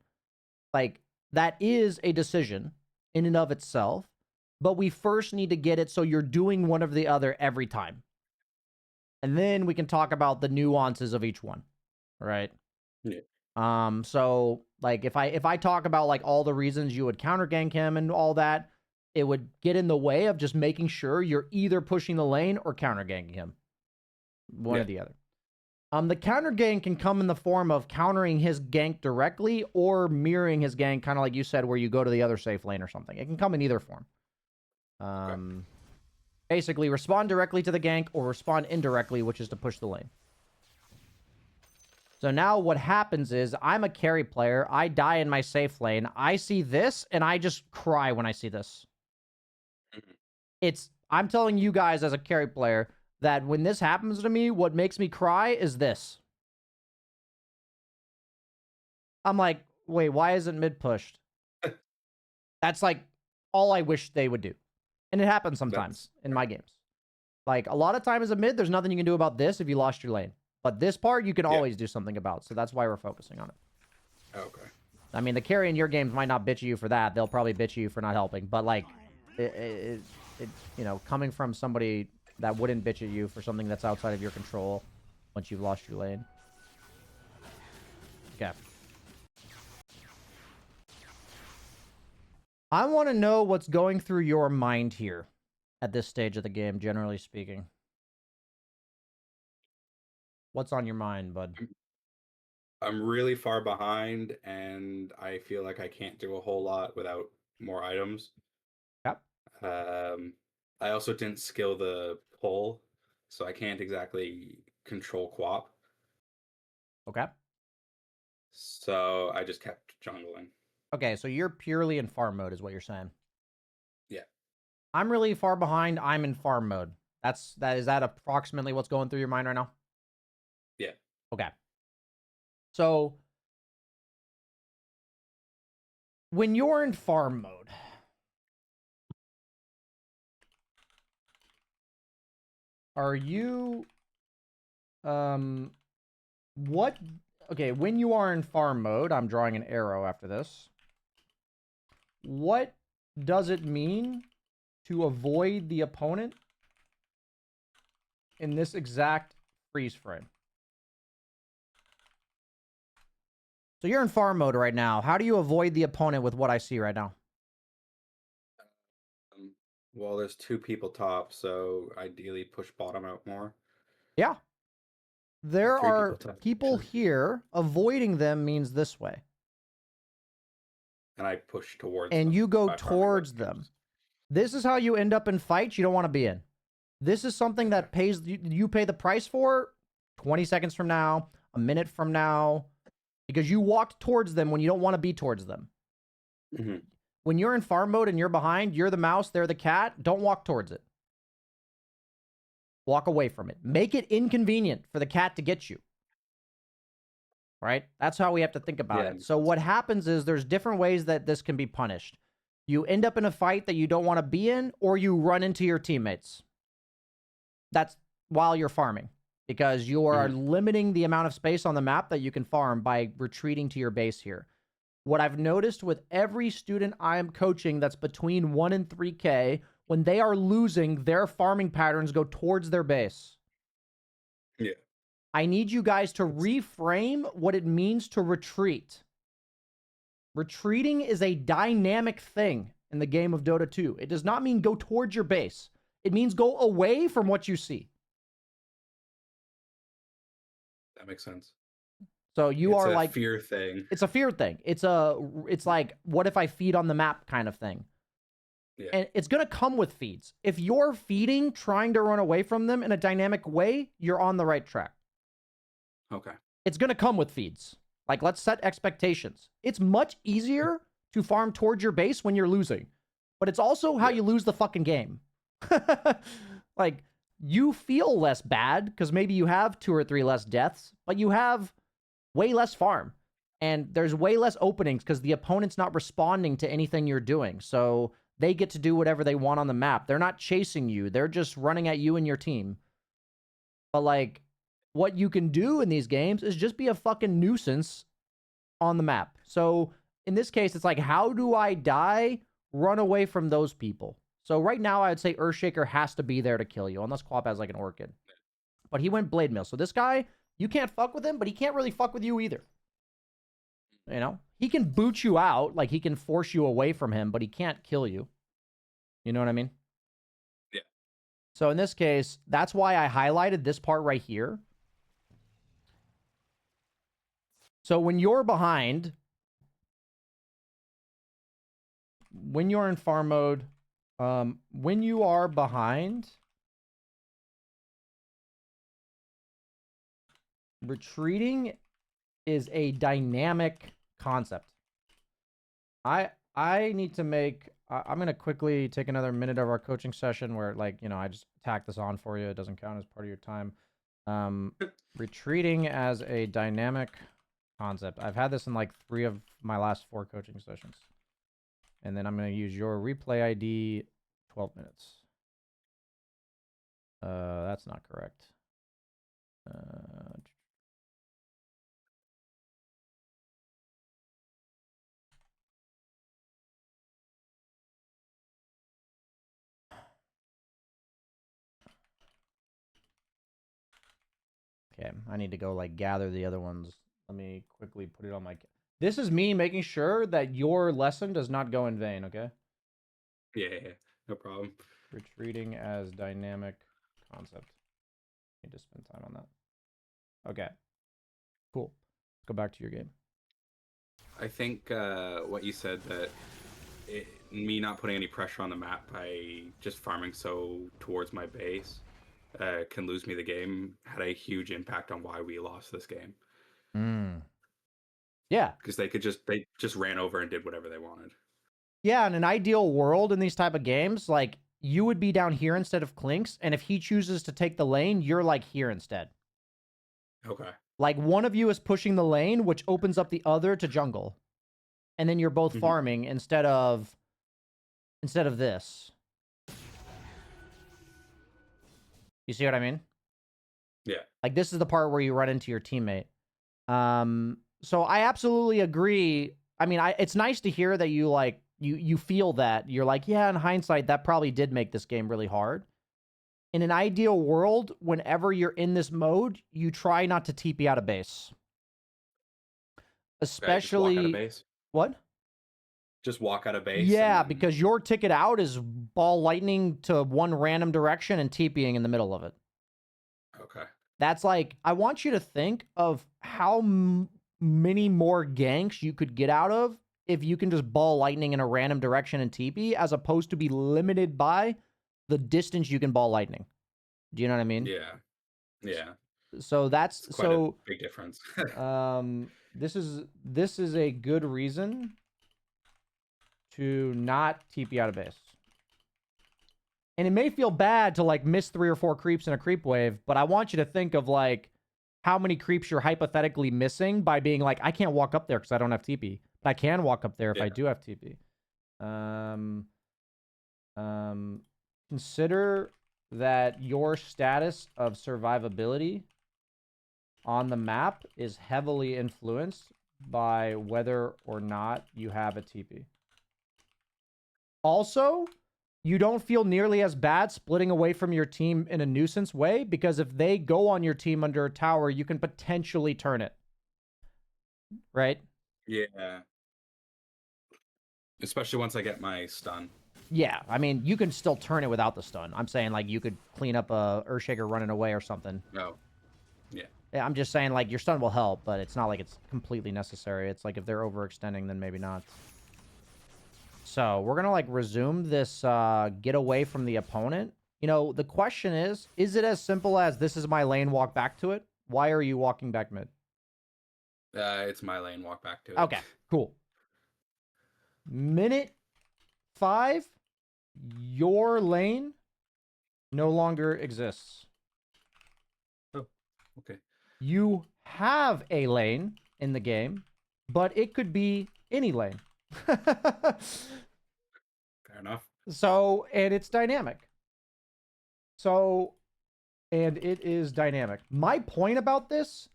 Like, that is a decision in and of itself, but we first need to get it so you're doing one or the other every time. And then we can talk about the nuances of each one, right? Yeah. So like if I talk about like all the reasons you would counter gank him and all that, it would get in the way of just making sure you're either pushing the lane or counter ganking him. One or the other. The counter gank can come in the form of countering his gank directly or mirroring his gank, kind of like you said, where you go to the other safe lane or something. It can come in either form. Basically, respond directly to the gank or respond indirectly, which is to push the lane. So now what happens is I'm a carry player. I die in my safe lane. I see this and I just cry when I see this. I'm telling you guys as a carry player that when this happens to me, what makes me cry is this. I'm like, wait, why isn't mid pushed? That's like all I wish they would do. And it happens sometimes in my games. Like a lot of times a mid, there's nothing you can do about this if you lost your lane. But this part you can always do something about. So that's why we're focusing on it. Okay. I mean, the carry in your games might not bitch at you for that. They'll probably bitch at you for not helping. But like, you know, coming from somebody that wouldn't bitch at you for something that's outside of your control once you've lost your lane. Okay. I want to know what's going through your mind here at this stage of the game, generally speaking. What's on your mind, bud? I'm really far behind, and I feel like I can't do a whole lot without more items. Yep. I also didn't skill the pull, so I can't exactly control Quap. Okay. So I just kept jungling. Okay, so you're purely in farm mode is what you're saying. Yeah. I'm really far behind. I'm in farm mode. Is that approximately what's going through your mind right now? Yeah. Okay. So when you're in farm mode, are you when you are in farm mode, I'm drawing an arrow after this. What does it mean to avoid the opponent in this exact freeze frame? So you're in farm mode right now. How do you avoid the opponent with what I see right now? Well, there's two people top, so ideally push bottom out more. Yeah. There are people actually. here. Avoiding them means this way. And I push towards and them you go by farming towards red them. cubes. This is how you end up in fights you don't want to be in. This is something that pays you pay the price for 20 seconds from now, a minute from now, because you walked towards them when you don't want to be towards them. Mm-hmm. When you're in farm mode and you're behind, you're the mouse, they're the cat, don't walk towards it. Walk away from it. Make it inconvenient for the cat to get you. Right? That's how we have to think about it. So what happens is there's different ways that this can be punished. You end up in a fight that you don't want to be in, or you run into your teammates. That's while you're farming, because you are limiting the amount of space on the map that you can farm by retreating to your base here. What I've noticed with every student I am coaching that's between 1 and 3K, when they are losing, their farming patterns go towards their base. Yeah. I need you guys to reframe what it means to retreat. Retreating is a dynamic thing in the game of Dota 2. It does not mean go towards your base. It means go away from what you see. That makes sense. So you are like... It's a fear thing. It's a fear thing. It's like, what if I feed on the map kind of thing. Yeah. And it's going to come with feeds. If you're feeding, trying to run away from them in a dynamic way, you're on the right track. Okay. It's going to come with feeds. Like, let's set expectations. It's much easier to farm towards your base when you're losing. But it's also how you lose the fucking game. Like, you feel less bad because maybe you have 2 or 3 less deaths, but you have way less farm. And there's way less openings because the opponent's not responding to anything you're doing. So they get to do whatever they want on the map. They're not chasing you. They're just running at you and your team. But, like, what you can do in these games is just be a fucking nuisance on the map. So in this case, it's like, how do I die? Run away from those people. So right now, I'd say Earthshaker has to be there to kill you, unless Quap has like an Orchid. But he went Blade Mill. So this guy, you can't fuck with him, but he can't really fuck with you either. You know? He can boot you out, like he can force you away from him, but he can't kill you. You know what I mean? Yeah. So in this case, that's why I highlighted this part right here. So when you're behind, when you're in farm mode, when you are behind, retreating is a dynamic concept. I need to make... I'm going to quickly take another minute of our coaching session where, like, you know, I just tack this on for you. It doesn't count as part of your time. Retreating as a dynamic concept. I've had this in like 3 of my last 4 coaching sessions. And then I'm going to use your replay ID 12 minutes. That's not correct. Okay, I need to go like gather the other ones. Let me quickly put it on my... This is me making sure that your lesson does not go in vain, okay? Yeah, no problem. Retreating as dynamic concept. Need to spend time on that. Okay. Cool. Let's go back to your game. I think what you said, that me not putting any pressure on the map by just farming so towards my base can lose me the game, had a huge impact on why we lost this game. Yeah. Because they just ran over and did whatever they wanted. Yeah, in an ideal world in these type of games, like, you would be down here instead of Clinks, and if he chooses to take the lane, you're like here instead. Okay. Like, one of you is pushing the lane, which opens up the other to jungle. And then you're both farming instead of this. You see what I mean? Yeah. Like, this is the part where you run into your teammate. So I absolutely agree. I mean, it's nice to hear that you like you feel that. You're like, yeah, in hindsight, that probably did make this game really hard. In an ideal world, whenever you're in this mode, you try not to TP out of base. Especially... Just walk out of base? What? Just walk out of base? Yeah, because your ticket out is ball lightning to one random direction and TPing in the middle of it. Okay. That's like... I want you to think of how many more ganks you could get out of if you can just ball lightning in a random direction and TP, as opposed to be limited by the distance you can ball lightning. Do you know what I mean? Yeah. Yeah. So that's quite a big difference. This is a good reason to not TP out of base. And it may feel bad to like miss 3 or 4 creeps in a creep wave, but I want you to think of like how many creeps you're hypothetically missing by being like, I can't walk up there because I don't have TP. But I can walk up there if I do have TP. Consider that your status of survivability on the map is heavily influenced by whether or not you have a TP. Also, you don't feel nearly as bad splitting away from your team in a nuisance way, because if they go on your team under a tower, you can potentially turn it. Right? Yeah. Especially once I get my stun. Yeah, I mean, you can still turn it without the stun. I'm saying, like, you could clean up a Earthshaker running away or something. No. Yeah. Yeah, I'm just saying, like, your stun will help, but it's not like it's completely necessary. It's like if they're overextending, then maybe not. So, we're gonna, like, resume this get away from the opponent. You know, the question is it as simple as this is my lane, walk back to it? Why are you walking back mid? It's my lane, walk back to it. Okay, cool. Minute 5, your lane no longer exists. Oh, okay. You have a lane in the game, but it could be any lane. Fair enough. So, and it's dynamic. So, and it is dynamic. My point about this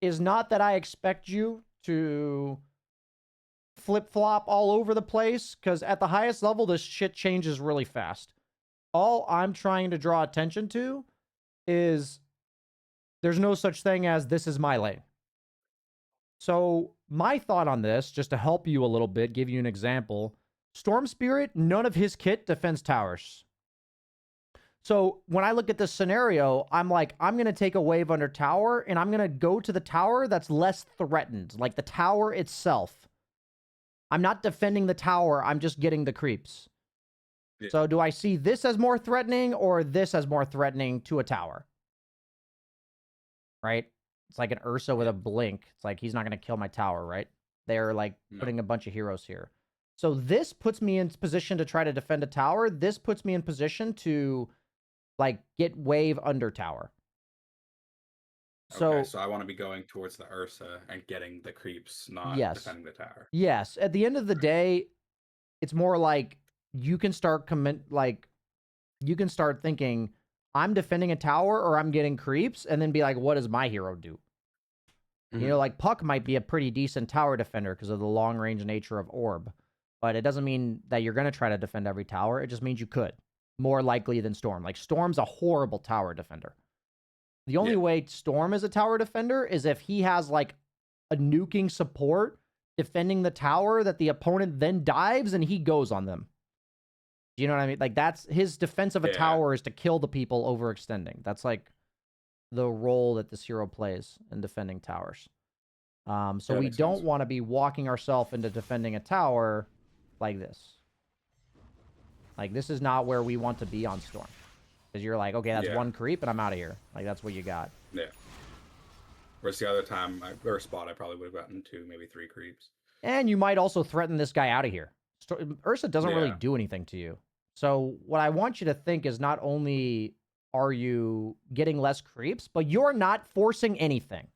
is not that I expect you to flip-flop all over the place, because at the highest level, this shit changes really fast. All I'm trying to draw attention to is there's no such thing as this is my lane. So my thought on this, just to help you a little bit, give you an example, Storm Spirit, none of his kit defends towers. So when I look at this scenario, I'm like, I'm going to take a wave under tower, and I'm going to go to the tower that's less threatened, like the tower itself. I'm not defending the tower, I'm just getting the creeps. Yeah. So do I see this as more threatening or this as more threatening to a tower? Right? It's like an Ursa with a blink. It's like, he's not going to kill my tower, right? They're like putting a bunch of heroes here. So this puts me in position to try to defend a tower. This puts me in position to like get wave under tower. Okay, so I want to be going towards the Ursa and getting the creeps, not defending the tower. Yes. At the end of the day, it's more like you can start you can start thinking, I'm defending a tower or I'm getting creeps, and then be like, what does my hero do? Mm-hmm. You know, like Puck might be a pretty decent tower defender because of the long range nature of Orb, but it doesn't mean that you're going to try to defend every tower. It just means you could, more likely than Storm. Like Storm's a horrible tower defender. The only way Storm is a tower defender is if he has like a nuking support defending the tower that the opponent then dives and he goes on them. Do you know what I mean? Like that's his defense of a tower is to kill the people overextending. That's like the role that this hero plays in defending towers. So we don't want to be walking ourselves into defending a tower like this. Like this is not where we want to be on Storm. Because you're like, okay, that's one creep and I'm out of here. Like that's what you got. Yeah. Whereas the other time, or spot, I probably would have gotten 2, maybe 3 creeps. And you might also threaten this guy out of here. Ursa doesn't really do anything to you. So what I want you to think is not only are you getting less creeps, but you're not forcing anything.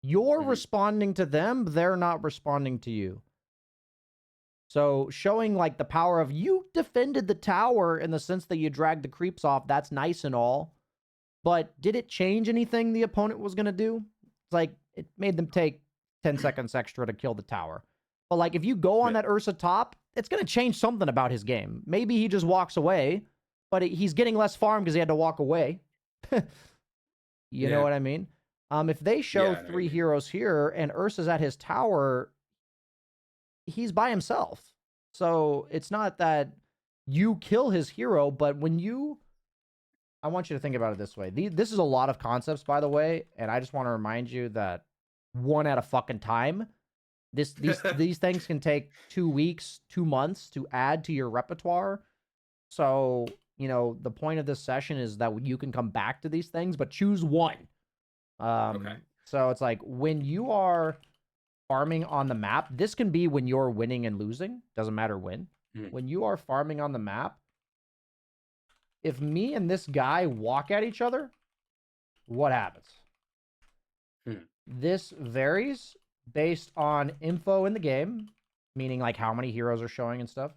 You're responding to them. They're not responding to you. So showing like the power of you defended the tower in the sense that you dragged the creeps off, that's nice and all. But did it change anything the opponent was going to do? It's like it made them take 10 seconds extra to kill the tower. But like if you go on that Ursa top, it's going to change something about his game. Maybe he just walks away, but he's getting less farm because he had to walk away. You know what I mean? If they show 3 heroes here and Ursa's at his tower, he's by himself. So it's not that you kill his hero, but when you... I want you to think about it this way. This is a lot of concepts, by the way, and I just want to remind you that one at a fucking time. These things can take 2 weeks, 2 months to add to your repertoire. So, you know, the point of this session is that you can come back to these things, but choose one. So it's like when you are farming on the map, this can be when you're winning and losing. Doesn't matter when. When you are farming on the map, if me and this guy walk at each other, what happens? This varies based on info in the game, meaning like how many heroes are showing and stuff.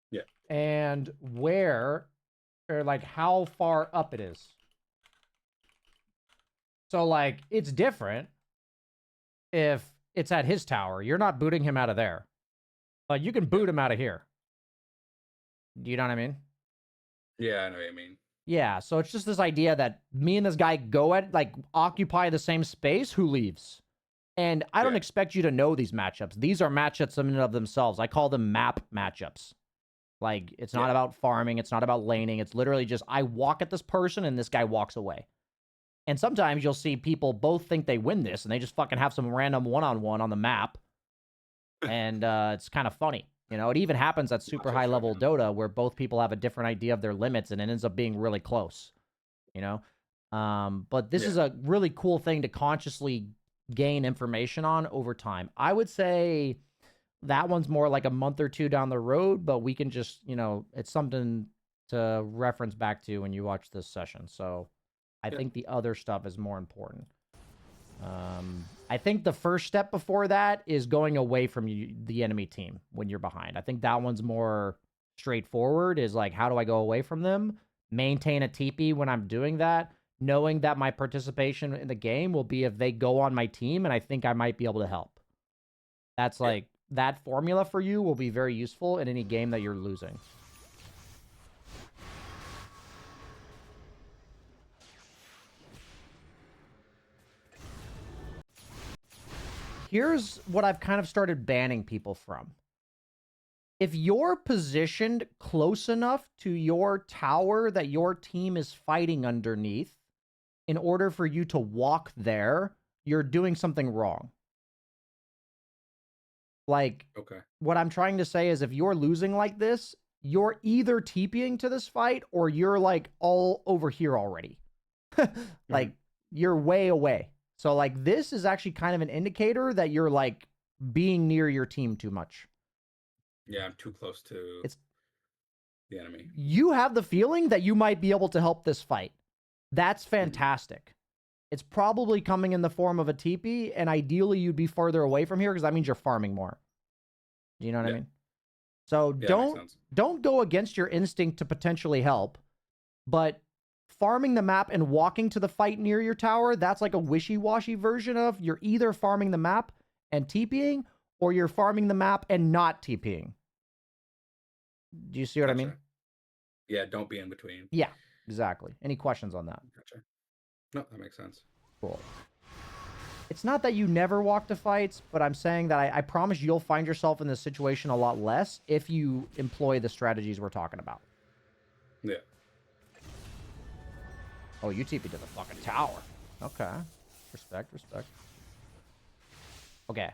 Yeah. And where, or like how far up it is. So like it's different if it's at his tower. You're not booting him out of there. But you can boot him out of here. Do you know what I mean? Yeah, I know what you mean. Yeah, so it's just this idea that me and this guy go at, like, occupy the same space, who leaves? And I don't expect you to know these matchups. These are matchups in and of themselves. I call them map matchups. Like, it's not about farming. It's not about laning. It's literally just, I walk at this person and this guy walks away. And sometimes you'll see people both think they win this and they just fucking have some random one-on-one on the map. And it's kind of funny. You know, it even happens at super high level Dota where both people have a different idea of their limits and it ends up being really close, you know? But this is a really cool thing to consciously gain information on over time. I would say that one's more like a month or two down the road, but we can just, you know, it's something to reference back to when you watch this session. So I think the other stuff is more important. I think the first step before that is going away from the enemy team when you're behind. I think that one's more straightforward, is like, how do I go away from them? Maintain a TP when I'm doing that, knowing that my participation in the game will be if they go on my team and I think I might be able to help. That's like, that formula for you will be very useful in any game that you're losing. Here's what I've kind of started banning people from. If you're positioned close enough to your tower that your team is fighting underneath, in order for you to walk there, you're doing something wrong. Like, what I'm trying to say is if you're losing like this, you're either TPing to this fight or you're like all over here already. Like, you're way away. So, like, this is actually kind of an indicator that you're, like, being near your team too much. Yeah, I'm too close to the enemy. You have the feeling that you might be able to help this fight. That's fantastic. It's probably coming in the form of a TP, and ideally you'd be further away from here because that means you're farming more. Do you know what I mean? So don't go against your instinct to potentially help, but farming the map and walking to the fight near your tower, that's like a wishy-washy version of you're either farming the map and TPing, or you're farming the map and not TPing. Do you see what I mean? Yeah, don't be in between. Yeah, exactly. Any questions on that? Gotcha. No, that makes sense. Cool. It's not that you never walk to fights, but I'm saying that I promise you'll find yourself in this situation a lot less if you employ the strategies we're talking about. Yeah. Oh, you TP to the fucking tower. Okay. Respect, respect. Okay.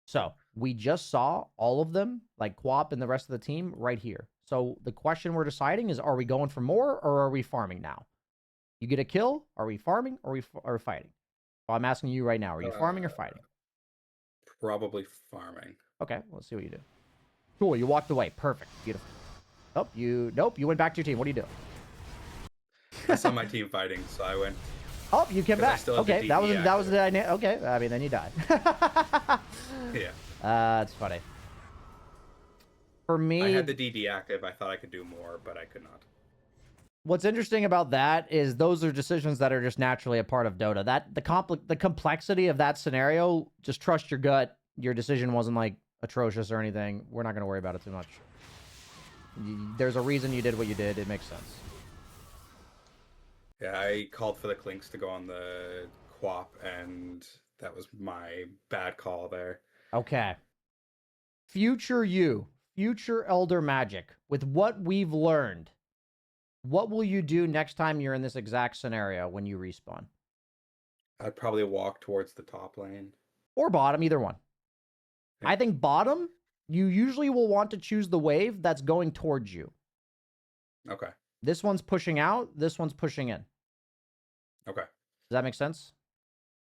So, we just saw all of them, like Quap and the rest of the team, right here. So, the question we're deciding is, are we going for more, or are we farming now? You get a kill, are we farming, or are we fighting? Well, I'm asking you right now, are you farming or fighting? Probably farming. Okay, let's see what you do. Cool, you walked away. Perfect. Beautiful. Oh, nope, you went back to your team. What do you do? I saw my team fighting, so I went. Oh, you came back. Okay, that was the idea. Okay, I mean, then you died. Yeah. That's funny. For me, I had the DD active. I thought I could do more, but I could not. What's interesting about that is those are decisions that are just naturally a part of Dota. That the complexity of that scenario, just trust your gut. Your decision wasn't like atrocious or anything. We're not going to worry about it too much. There's a reason you did what you did. It makes sense. Yeah, I called for the Clinks to go on the Quap, and that was my bad call there. Okay. Future you, future Eldermagic, with what we've learned, what will you do next time you're in this exact scenario when you respawn? I'd probably walk towards the top lane. Or bottom, either one. Yeah. I think bottom, you usually will want to choose the wave that's going towards you. Okay. This one's pushing out, this one's pushing in. Okay. Does that make sense?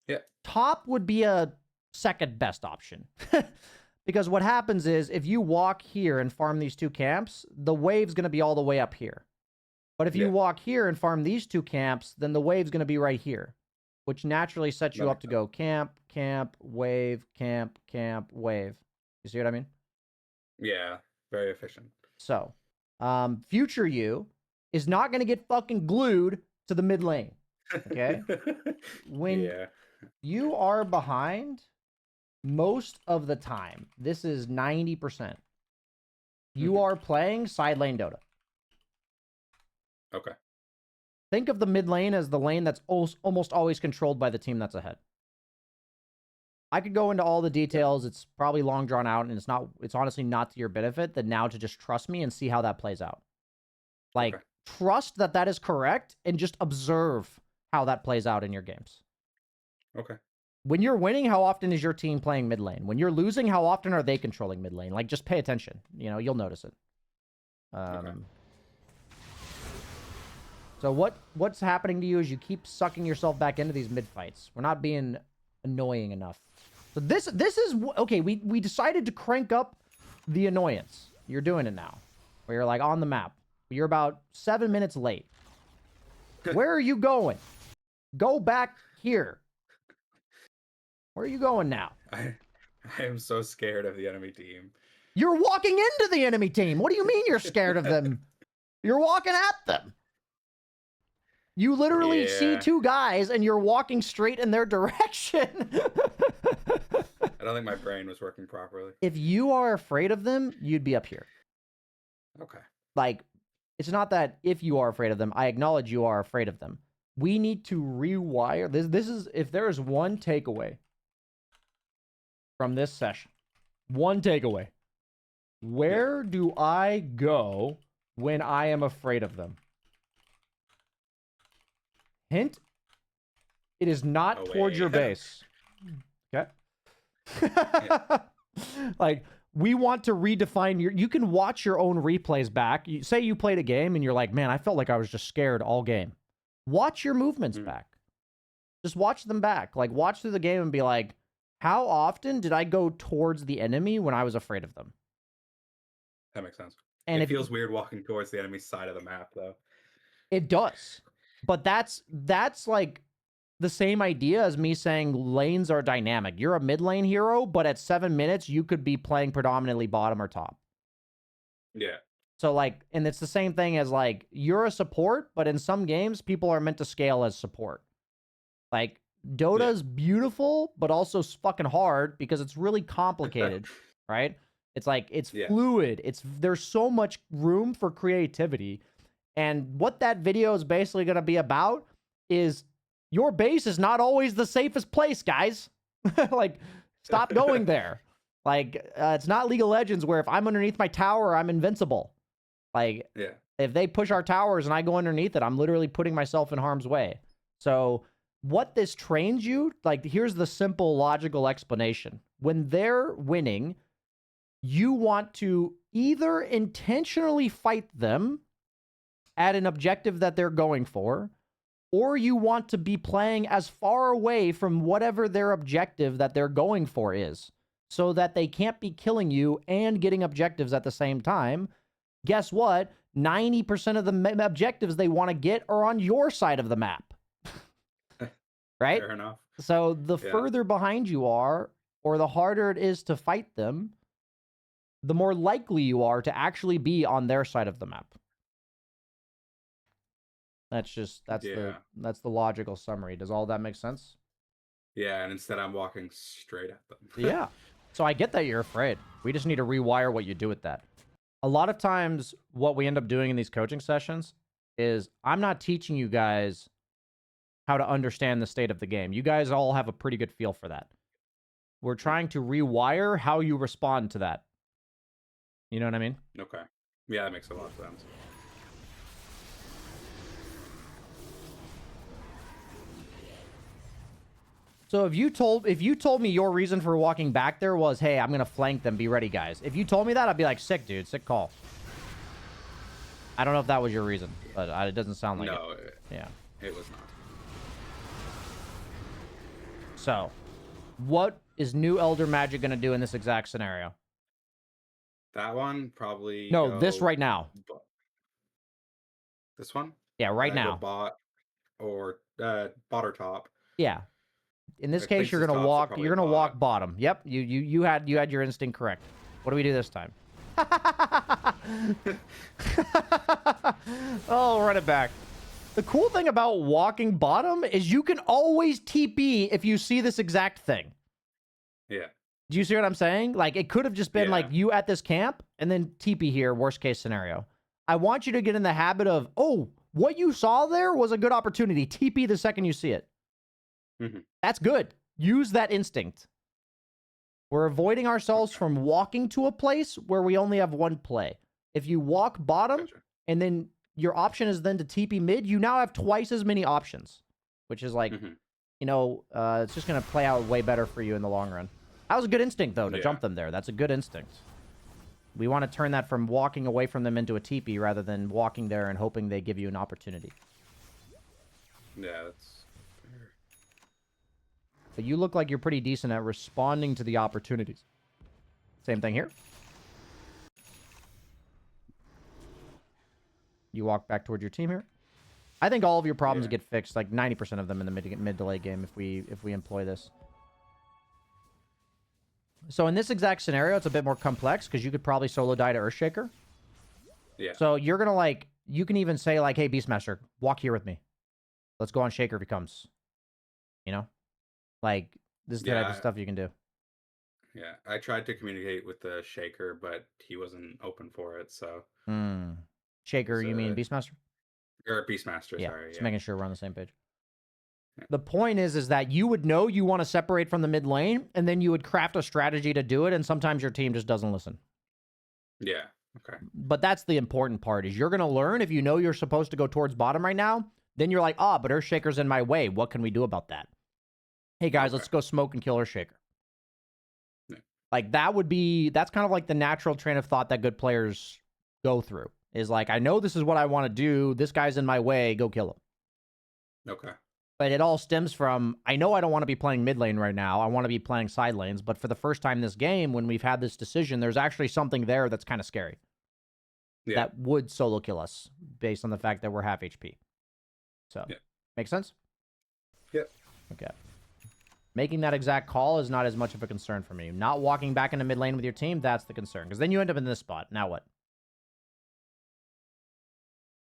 Yeah. Top would be a second best option. Because what happens is, if you walk here and farm these two camps, the wave's going to be all the way up here. But if you Yeah. walk here and farm these 2 camps, then the wave's going to be right here, which naturally sets That you up makes to sense. go camp, camp, wave, camp, camp, wave. You see what I mean? Yeah. Very efficient. So, future you is not going to get fucking glued to the mid lane. Okay? When Yeah. you are behind, most of the time, this is 90%, you Mhm. are playing side lane Dota. Okay. Think of the mid lane as the lane that's almost always controlled by the team that's ahead. I could go into all the Yeah. details. It's probably long drawn out, and it's honestly not to your benefit than now to just trust me and see how that plays out. Okay. Like, trust that that is correct and just observe how that plays out in your games. Okay. When you're winning, how often is your team playing mid lane? When you're losing, how often are they controlling mid lane? Like, just pay attention. You know, you'll notice it. Okay. So what's happening to you is you keep sucking yourself back into these mid fights. We're not being annoying enough. So this is okay. We decided to crank up the annoyance. You're doing it now, where you're like on the map. You're about 7 minutes late. Where are you going? Go back here. Where are you going now? I am so scared of the enemy team. You're walking into the enemy team. What do you mean you're scared of them? You're walking at them. You literally see Yeah. 2 guys and you're walking straight in their direction. I don't think my brain was working properly. If you are afraid of them, you'd be up here. Okay. Like, it's not that if you are afraid of them, I acknowledge you are afraid of them. We need to rewire this is if there is one takeaway from this session. One takeaway. Where do I go when I am afraid of them? Hint, it is not towards your base. Okay? Like, we want to redefine you can watch your own replays back. Say you played a game and you're like, man, I felt like I was just scared all game. Watch your movements back. Just watch them back. Like, watch through the game and be like, how often did I go towards the enemy when I was afraid of them? That makes sense. And it feels weird walking towards the enemy side of the map, though. It does. But that's like the same idea as me saying lanes are dynamic. You're a mid lane hero, but at 7 minutes, you could be playing predominantly bottom or top. Yeah. So, like, and it's the same thing as, like, you're a support, but in some games, people are meant to scale as support. Like, Dota's beautiful, but also fucking hard because it's really complicated, right? It's like, it's fluid. There's so much room for creativity. And what that video is basically going to be about is your base is not always the safest place, guys. Like, stop going there. Like, it's not League of Legends where if I'm underneath my tower, I'm invincible. Like, if they push our towers and I go underneath it, I'm literally putting myself in harm's way. So what this trains you, like, here's the simple logical explanation. When they're winning, you want to either intentionally fight them at an objective that they're going for, or you want to be playing as far away from whatever their objective that they're going for is, so that they can't be killing you and getting objectives at the same time. Guess what? 90% of the objectives they want to get are on your side of the map. Right? Fair enough. So the further behind you are, or the harder it is to fight them, the more likely you are to actually be on their side of the map. That's the logical summary. Does all that make sense? Yeah, and instead I'm walking straight at them. Yeah. So I get that you're afraid. We just need to rewire what you do with that. A lot of times what we end up doing in these coaching sessions is I'm not teaching you guys how to understand the state of the game. You guys all have a pretty good feel for that. We're trying to rewire how you respond to that. You know what I mean? Okay. Yeah, that makes a lot of sense. So if you told me your reason for walking back there was, hey, I'm gonna flank them, be ready, guys. If you told me that, I'd be like, sick, dude, sick call. I don't know if that was your reason, but it doesn't sound like it. Yeah. It was not. So, what is new Eldermagic gonna do in this exact scenario? That one probably. No, this right now. This one? Yeah, right I go now. bot or top. Yeah. In this I case, place you're this gonna top, so walk. probably You're gonna walk bot. bottom. Yep. You had your instinct correct. What do we do this time? Oh, run it back. The cool thing about walking bottom is you can always TP if you see this exact thing. Yeah. Do you see what I'm saying? Like, it could have just been like Yeah. you at this camp and then TP here, worst case scenario. I want you to get in the habit of, oh, what you saw there was a good opportunity. TP the second you see it. That's good. Use that instinct. We're avoiding ourselves from walking to a place where we only have one play. If you walk bottom Gotcha. and then your option is then to TP mid, you now have twice as many options, which is like, you know, it's just going to play out way better for you in the long run. That was a good instinct, though, to jump them there. That's a good instinct. We want to turn that from walking away from them into a TP rather than walking there and hoping they give you an opportunity. Yeah, that's fair. But you look like you're pretty decent at responding to the opportunities. Same thing here. You walk back towards your team here. I think all of your problems get fixed, like 90% of them in the mid to late game if we employ this. So in this exact scenario, it's a bit more complex because you could probably solo die to Earthshaker. Yeah. So you're going to like, you can even say like, hey, Beastmaster, walk here with me. Let's go on Shaker if he comes. You know? Like, this is the type of stuff you can do. Yeah, I tried to communicate with the Shaker, but he wasn't open for it, so... Shaker, you mean Beastmaster? Or Beastmaster, yeah, sorry. Just making sure we're on the same page. Yeah. The point is that you would know you want to separate from the mid lane, and then you would craft a strategy to do it, and sometimes your team just doesn't listen. Yeah, okay. But that's the important part, is you're going to learn if you know you're supposed to go towards bottom right now, then you're like, but Earthshaker's in my way. What can we do about that? Hey, guys, let's go smoke and kill Earthshaker. Yeah. Like, that's kind of like the natural train of thought that good players go through. Is like, I know this is what I want to do. This guy's in my way. Go kill him. Okay. But it all stems from, I know I don't want to be playing mid lane right now. I want to be playing side lanes. But for the first time this game, when we've had this decision, there's actually something there that's kind of scary. Yeah. That would solo kill us based on the fact that we're half HP. So, make sense? Yep. Okay. Making that exact call is not as much of a concern for me. Not walking back into mid lane with your team, that's the concern. Because then you end up in this spot. Now what?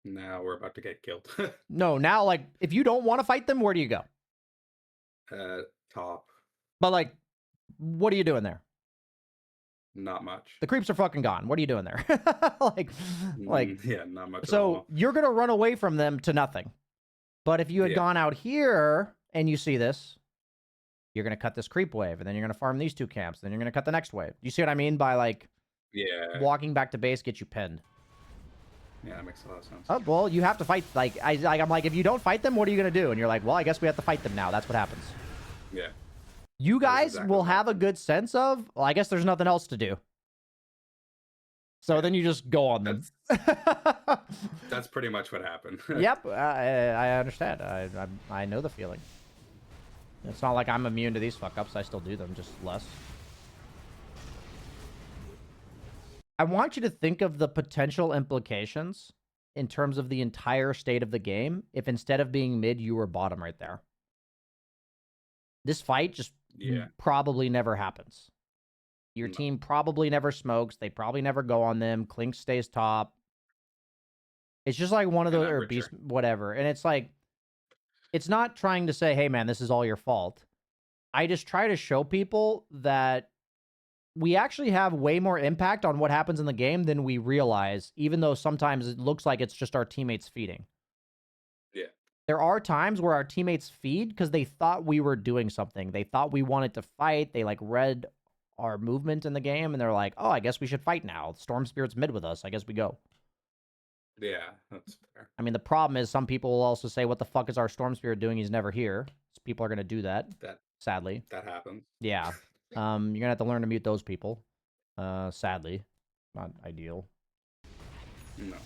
Now we're about to get killed. No, now, like, if you don't want to fight them, where do you go? Top. But, like, what are you doing there? Not much. The creeps are fucking gone. What are you doing there? Yeah, not much so at all. You're going to run away from them to nothing. But if you had gone out here and you see this, you're going to cut this creep wave, and then you're going to farm these two camps, then you're going to cut the next wave. You see what I mean by, like, walking back to base gets you pinned. Yeah, that makes a lot of sense. Oh, well, you have to fight. Like, I'm like, if you don't fight them, what are you going to do? And you're like, well, I guess we have to fight them now. That's what happens. Yeah. You guys will have a good sense of, well, I guess there's nothing else to do. So then you just go on them. That's pretty much what happened. Yep, I understand. I know the feeling. It's not like I'm immune to these fuck-ups. I still do them, just less. I want you to think of the potential implications in terms of the entire state of the game if instead of being mid, you were bottom right there. This fight just probably never happens. Your team probably never smokes. They probably never go on them. Clink stays top. It's just like one of those, or beast, whatever. And it's like, it's not trying to say, hey, man, this is all your fault. I just try to show people that we actually have way more impact on what happens in the game than we realize, even though sometimes it looks like it's just our teammates feeding. Yeah. There are times where our teammates feed because they thought we were doing something. They thought we wanted to fight. They like read our movement in the game and they're like, oh, I guess we should fight now. Storm Spirit's mid with us. I guess we go. Yeah, that's fair. I mean, the problem is some people will also say, what the fuck is our Storm Spirit doing? He's never here. So people are going to do that. Sadly. That happens. Yeah. You're going to have to learn to mute those people. Sadly. Not ideal. No.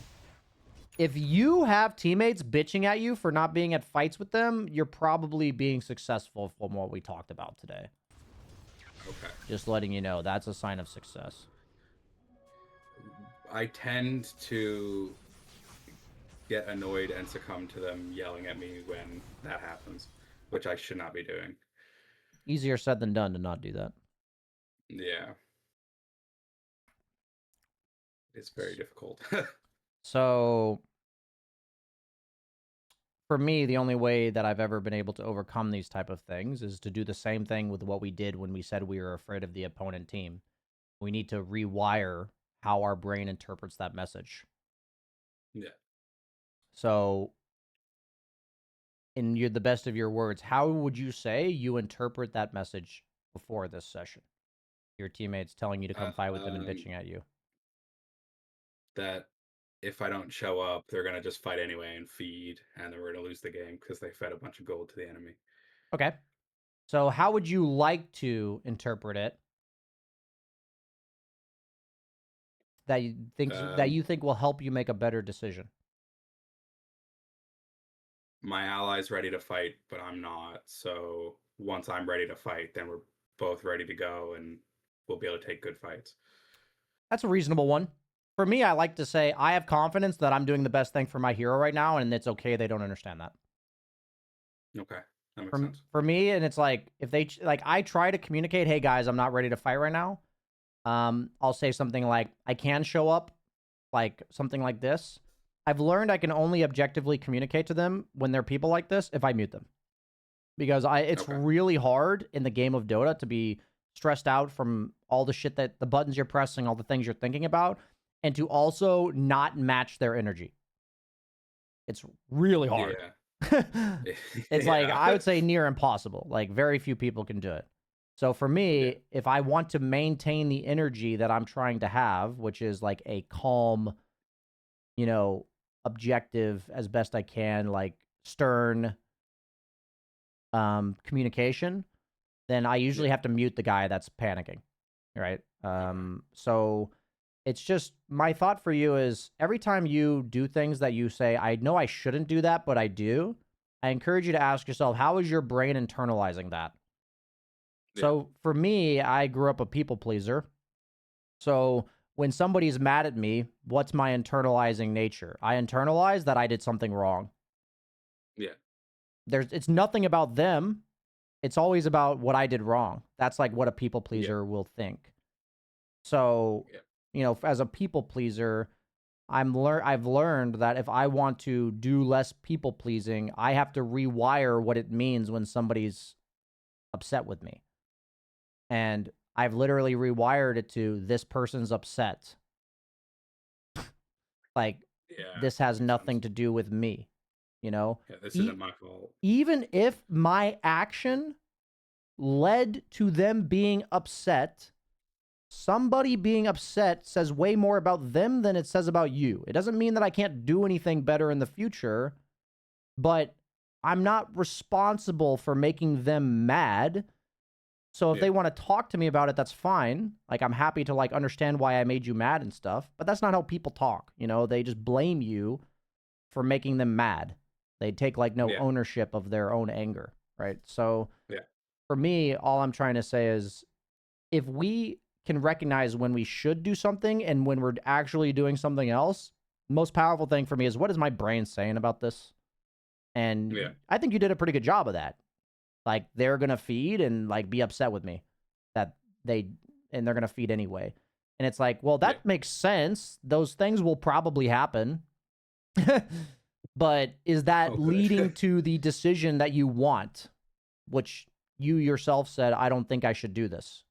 If you have teammates bitching at you for not being at fights with them, you're probably being successful from what we talked about today. Okay. Just letting you know, that's a sign of success. I tend to get annoyed and succumb to them yelling at me when that happens, which I should not be doing. Easier said than done to not do that. Yeah. It's very difficult. So for me, the only way that I've ever been able to overcome these type of things is to do the same thing with what we did when we said we were afraid of the opponent team. We need to rewire how our brain interprets that message. Yeah. So in the best of your words, how would you say you interpret that message before this session? Your teammates telling you to come fight with them and bitching at you. That if I don't show up, they're gonna just fight anyway and feed, and then we're gonna lose the game because they fed a bunch of gold to the enemy. Okay. So how would you like to interpret it that you think will help you make a better decision? My ally's ready to fight, but I'm not. So once I'm ready to fight, then we're both ready to go, and we'll be able to take good fights. That's a reasonable one. For me, I like to say I have confidence that I'm doing the best thing for my hero right now, and it's okay they don't understand that. Okay, that makes sense. For me, and it's like if they like, I try to communicate, hey guys, I'm not ready to fight right now. I'll say something like, I can show up, like something like this. I've learned I can only objectively communicate to them when they're people like this if I mute them. Because it's really hard in the game of Dota to be stressed out from all the shit that the buttons you're pressing, all the things you're thinking about, and to also not match their energy. It's really hard. Yeah. It's like, I would say near impossible. Like, very few people can do it. So for me, if I want to maintain the energy that I'm trying to have, which is like a calm, you know, objective as best I can, like stern communication, then I usually have to mute the guy that's panicking, right? So it's just, my thought for you is every time you do things that you say, I know I shouldn't do that, but I do, I encourage you to ask yourself, how is your brain internalizing that? So for me, I grew up a people pleaser. So when somebody's mad at me, what's my internalizing nature? I internalize that I did something wrong. Yeah. It's nothing about them. It's always about what I did wrong. That's like what a people pleaser will think. So, you know, as a people pleaser, I've learned that if I want to do less people pleasing, I have to rewire what it means when somebody's upset with me. And I've literally rewired it to, this person's upset. Like, this has nothing to do with me, you know? Yeah, this isn't my fault. Even if my action led to them being upset, somebody being upset says way more about them than it says about you. It doesn't mean that I can't do anything better in the future, but I'm not responsible for making them mad. So if they want to talk to me about it, that's fine. Like, I'm happy to like understand why I made you mad and stuff, but that's not how people talk. You know, they just blame you for making them mad. They take like no ownership of their own anger, right? So for me, all I'm trying to say is, if we can recognize when we should do something and when we're actually doing something else, most powerful thing for me is, what is my brain saying about this? And I think you did a pretty good job of that. Like, they're going to feed and like be upset with me and they're going to feed anyway. And it's like, well, that makes sense. Those things will probably happen. But is that leading to the decision that you want, which you yourself said, I don't think I should do this.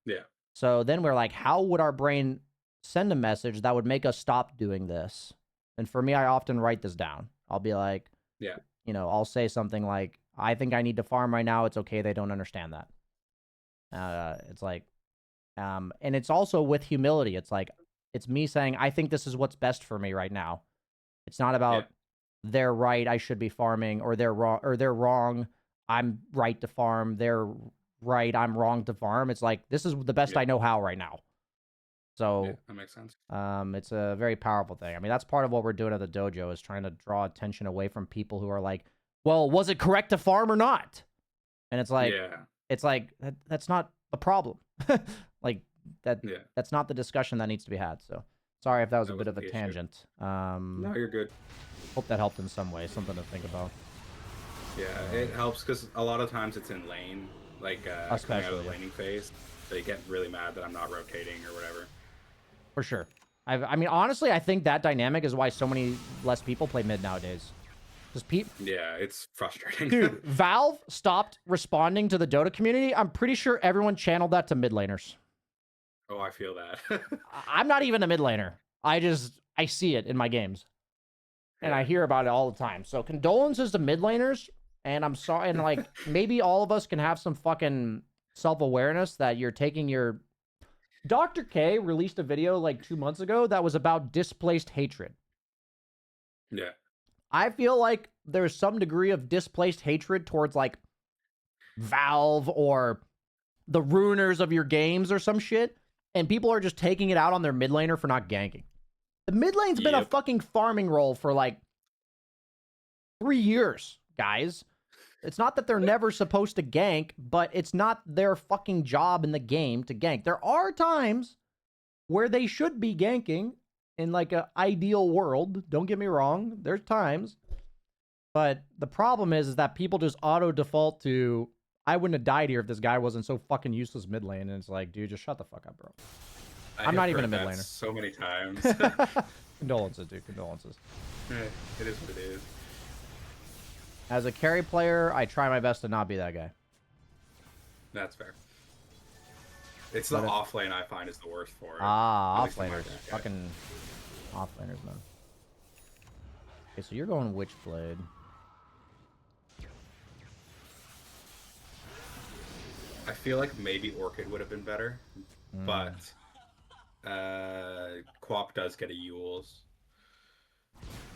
Yeah. So then we're like, how would our brain send a message that would make us stop doing this? And for me, I often write this down. I'll be like, you know, I'll say something like, I think I need to farm right now. It's okay. They don't understand that. It's like, and it's also with humility. It's like, it's me saying, I think this is what's best for me right now. It's not about they're right, I should be farming, or they're wrong, I'm right to farm. They're right, I'm wrong to farm. It's like, this is the best I know how right now. So that makes sense. It's a very powerful thing. I mean, that's part of what we're doing at the dojo, is trying to draw attention away from people who are like, well, was it correct to farm or not? And it's like, that's not the problem. Like, that's not the discussion that needs to be had. So Sorry if that was a That bit wasn't of a the issue. tangent. No, you're good. Hope that helped in some way. Something to think about. Yeah, it helps because a lot of times it's in lane, like coming out of the Especially, yeah. laning phase. They get really mad that I'm not rotating or whatever. For sure. I mean, honestly, I think that dynamic is why so many less people play mid nowadays. Because Yeah, it's frustrating. dude, Valve stopped responding to the Dota community. I'm pretty sure everyone channeled that to mid laners. Oh, I feel that. I'm not even a mid laner. I see it in my games. And I Yeah. hear about it all the time. So condolences to mid laners. And I'm sorry. And like, maybe all of us can have some fucking self-awareness that you're taking your... Dr. K released a video like 2 months ago that was about displaced hatred. Yeah. I feel like there's some degree of displaced hatred towards like Valve or the ruiners of your games or some shit. And people are just taking it out on their mid laner for not ganking. The mid lane's been a Yep. fucking farming role for like 3 years, guys. It's not that they're never supposed to gank, but it's not their fucking job in the game to gank. There are times where they should be ganking in like an ideal world. Don't get me wrong. There's times. But the problem is that people just auto default to, I wouldn't have died here if this guy wasn't so fucking useless mid lane. And it's like, dude, just shut the fuck up, bro. I'm not even a mid laner. So many times. Condolences, dude. Condolences. It is what it is. As a carry player, I try my best to not be that guy. That's fair. It's the off lane I find is the worst for it. Off laners. Fucking off laners, man. Okay, so you're going Witchblade. I feel like maybe Orchid would have been better, but Quap does get a Yules.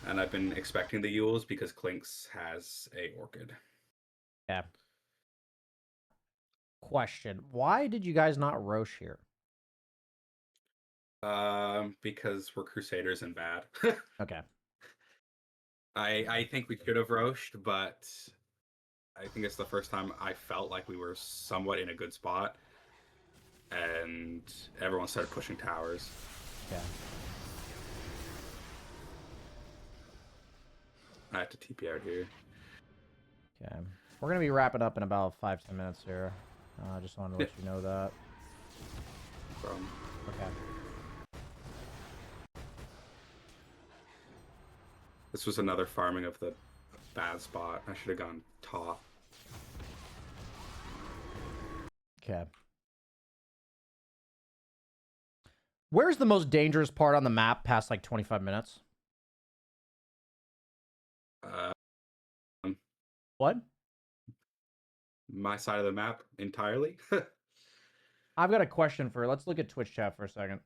And I've been expecting the Yules because Clinks has a Orchid. Yeah. Question. Why did you guys not Roche here? Because we're Crusaders and bad. Okay. I think we could have Roached, but I think it's the first time I felt like we were somewhat in a good spot. And everyone started pushing towers. Yeah. I have to TP out here. Okay. We're going to be wrapping up in about 5-10 minutes here. I just wanted to let you know that. Okay. This was another farming of the bad spot. I should have gone top. Okay. Where's the most dangerous part on the map past like 25 minutes? What? My side of the map entirely. I've got a question for... Let's look at Twitch chat for a second.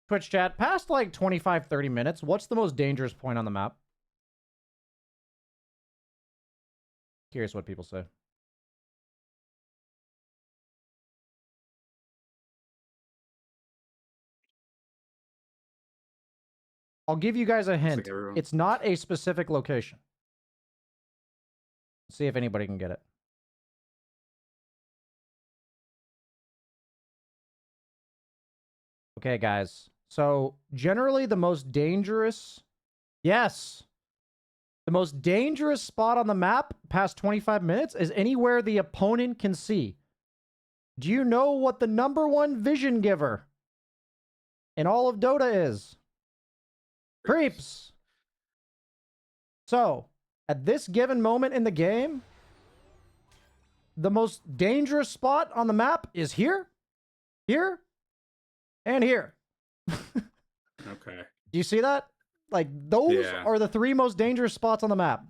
Twitch chat, past like 25, 30 minutes, what's the most dangerous point on the map? Curious what people say. I'll give you guys a hint. It's not a specific location. Let's see if anybody can get it. Okay, guys. So, generally the most dangerous... Yes! The most dangerous spot on the map past 25 minutes is anywhere the opponent can see. Do you know what the #1 vision giver in all of Dota is? Creeps. So, at this given moment in the game, the most dangerous spot on the map is here, here, and here. Okay. Do you see that? Like, those are the 3 most dangerous spots on the map.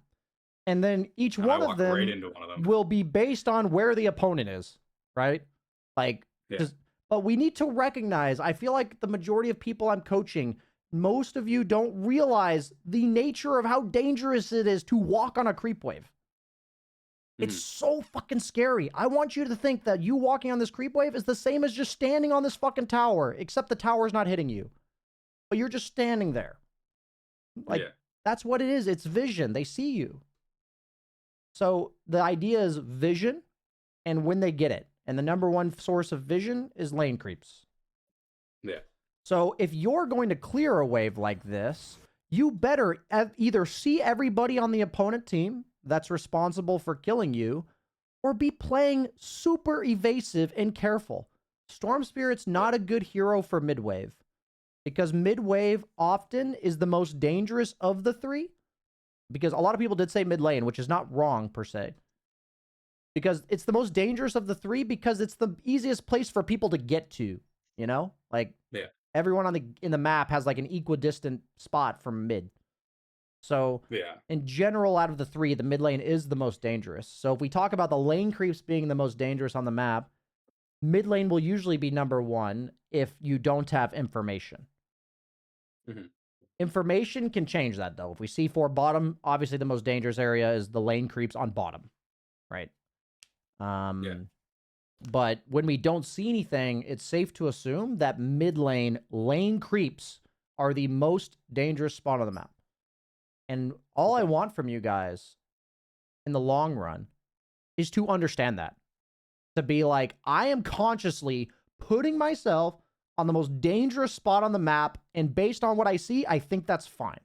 And then each one of them will be based on where the opponent is, right? Like, but we need to recognize, I feel like the majority of people I'm coaching, most of you don't realize the nature of how dangerous it is to walk on a creep wave. It's so fucking scary. I want you to think that you walking on this creep wave is the same as just standing on this fucking tower, except the tower's not hitting you. But you're just standing there. Like, that's what it is. It's vision. They see you. So the idea is vision and when they get it. And the #1 source of vision is lane creeps. Yeah. So if you're going to clear a wave like this, you better either see everybody on the opponent team that's responsible for killing you, or be playing super evasive and careful. Storm Spirit's not a good hero for mid-wave, because mid-wave often is the most dangerous of the three, because a lot of people did say mid lane, which is not wrong per se, because it's the most dangerous of the three because it's the easiest place for people to get to, you know? Like, everyone in the map has like an equidistant spot from mid. So in general, out of the three, the mid lane is the most dangerous. So if we talk about the lane creeps being the most dangerous on the map, mid lane will usually be number one if you don't have information. Information can change that, though. If we see for bottom, obviously the most dangerous area is the lane creeps on bottom, right? But when we don't see anything, it's safe to assume that mid lane creeps are the most dangerous spot on the map. And all I want from you guys in the long run is to understand that. To be like, I am consciously putting myself on the most dangerous spot on the map, and based on what I see, I think that's fine.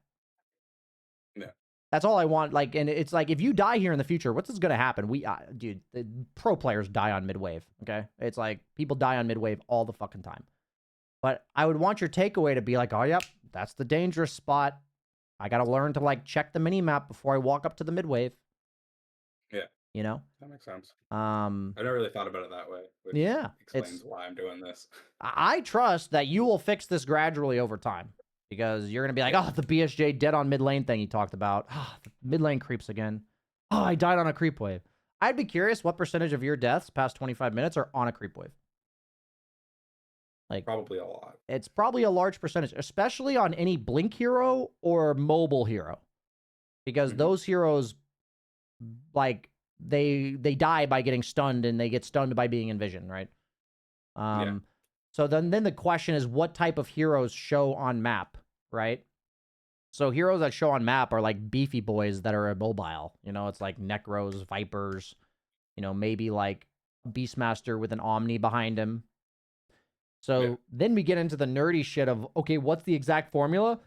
That's all I want. Like, and it's like, if you die here in the future, what's going to happen? Dude, the pro players die on mid-wave, okay? It's like, people die on mid-wave all the fucking time. But I would want your takeaway to be like, oh, yep, that's the dangerous spot. I got to learn to, like, check the mini-map before I walk up to the mid-wave. Yeah. You know? That makes sense. I never really thought about it that way, which explains why I'm doing this. I trust that you will fix this gradually over time. Because you're going to be like, oh, the BSJ dead on mid lane thing you talked about. Oh, the mid lane creeps again. Oh, I died on a creep wave. I'd be curious what percentage of your deaths past 25 minutes are on a creep wave. Like, probably a lot. It's probably a large percentage, especially on any blink hero or mobile hero. Because those heroes, like, they die by getting stunned, and they get stunned by being in vision, right? So then the question is, what type of heroes show on map, right? So heroes that show on map are like beefy boys that are immobile. You know, it's like Necros, Vipers, you know, maybe like Beastmaster with an Omni behind him. So then we get into the nerdy shit of, okay, what's the exact formula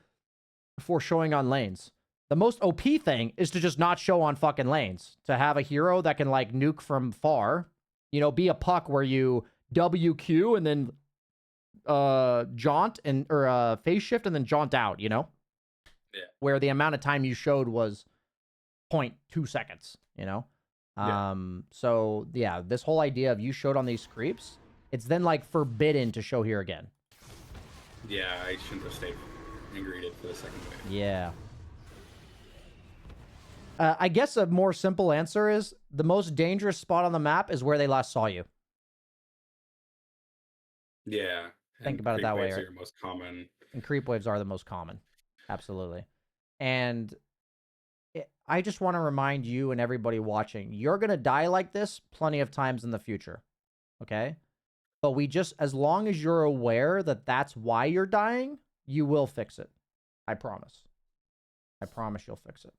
for showing on lanes? The most OP thing is to just not show on fucking lanes. To have a hero that can like nuke from far, you know, be a puck where you WQ and then jaunt or phase shift and then jaunt out, you know? Where the amount of time you showed was 0.2 seconds, you know? So yeah, this whole idea of you showed on these creeps, it's then like forbidden to show here again. Yeah, I shouldn't have stayed and greeted for the second wave. Yeah. I guess a more simple answer is the most dangerous spot on the map is where they last saw you. Yeah. Think about it that way, right? Are your most common. And creep waves are the most common. Absolutely. And I just want to remind you and everybody watching, you're going to die like this plenty of times in the future. Okay? But as long as you're aware that that's why you're dying, you will fix it. I promise. I promise you'll fix it.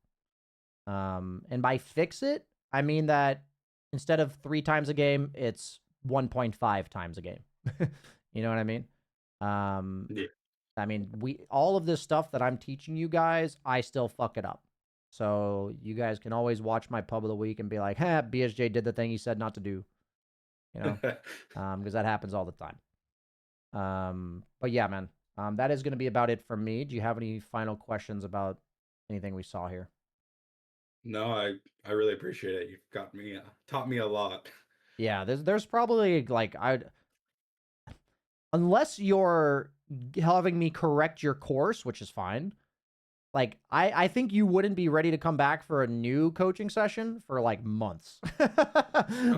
And by fix it, I mean that instead of 3 times a game, it's 1.5 times a game. You know what I mean? I mean, all of this stuff that I'm teaching you guys, I still fuck it up. So you guys can always watch my pub of the week and be like, BSJ did the thing he said not to do. You know? Because that happens all the time. But yeah, man, that is going to be about it for me. Do you have any final questions about anything we saw here? No, I really appreciate it. You've taught me a lot. Yeah, there's probably like unless you're having me correct your course, which is fine. Like, I think you wouldn't be ready to come back for a new coaching session for like months.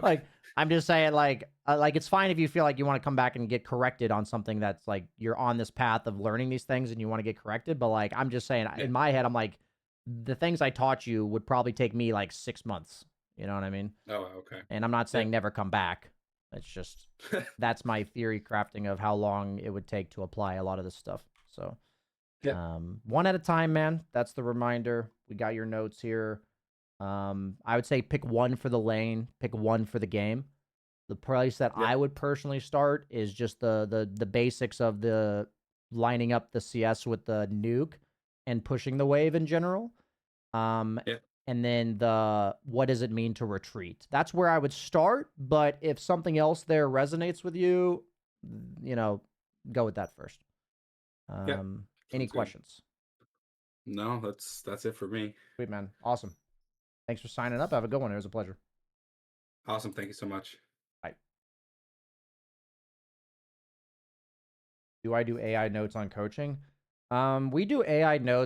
Like, I'm just saying, like it's fine if you feel like you want to come back and get corrected on something that's like you're on this path of learning these things and you want to get corrected. But like, I'm just saying, in my head, I'm like, the things I taught you would probably take me like 6 months. You know what I mean? Oh, okay. And I'm not saying never come back. It's just, that's my theory crafting of how long it would take to apply a lot of this stuff. So, one at a time, man. That's the reminder. We got your notes here. I would say pick one for the lane, pick one for the game. The place that I would personally start is just the basics of the lining up the CS with the nuke and pushing the wave in general. Yeah. And then what does it mean to retreat? That's where I would start. But if something else there resonates with you, go with that first. Yeah. Any Sounds good. questions? No, that's it for me. Sweet, man. Awesome. Thanks for signing up. Have a good one. It was a pleasure. Awesome. Thank you so much. Bye. Do I do AI notes on coaching? We do AI notes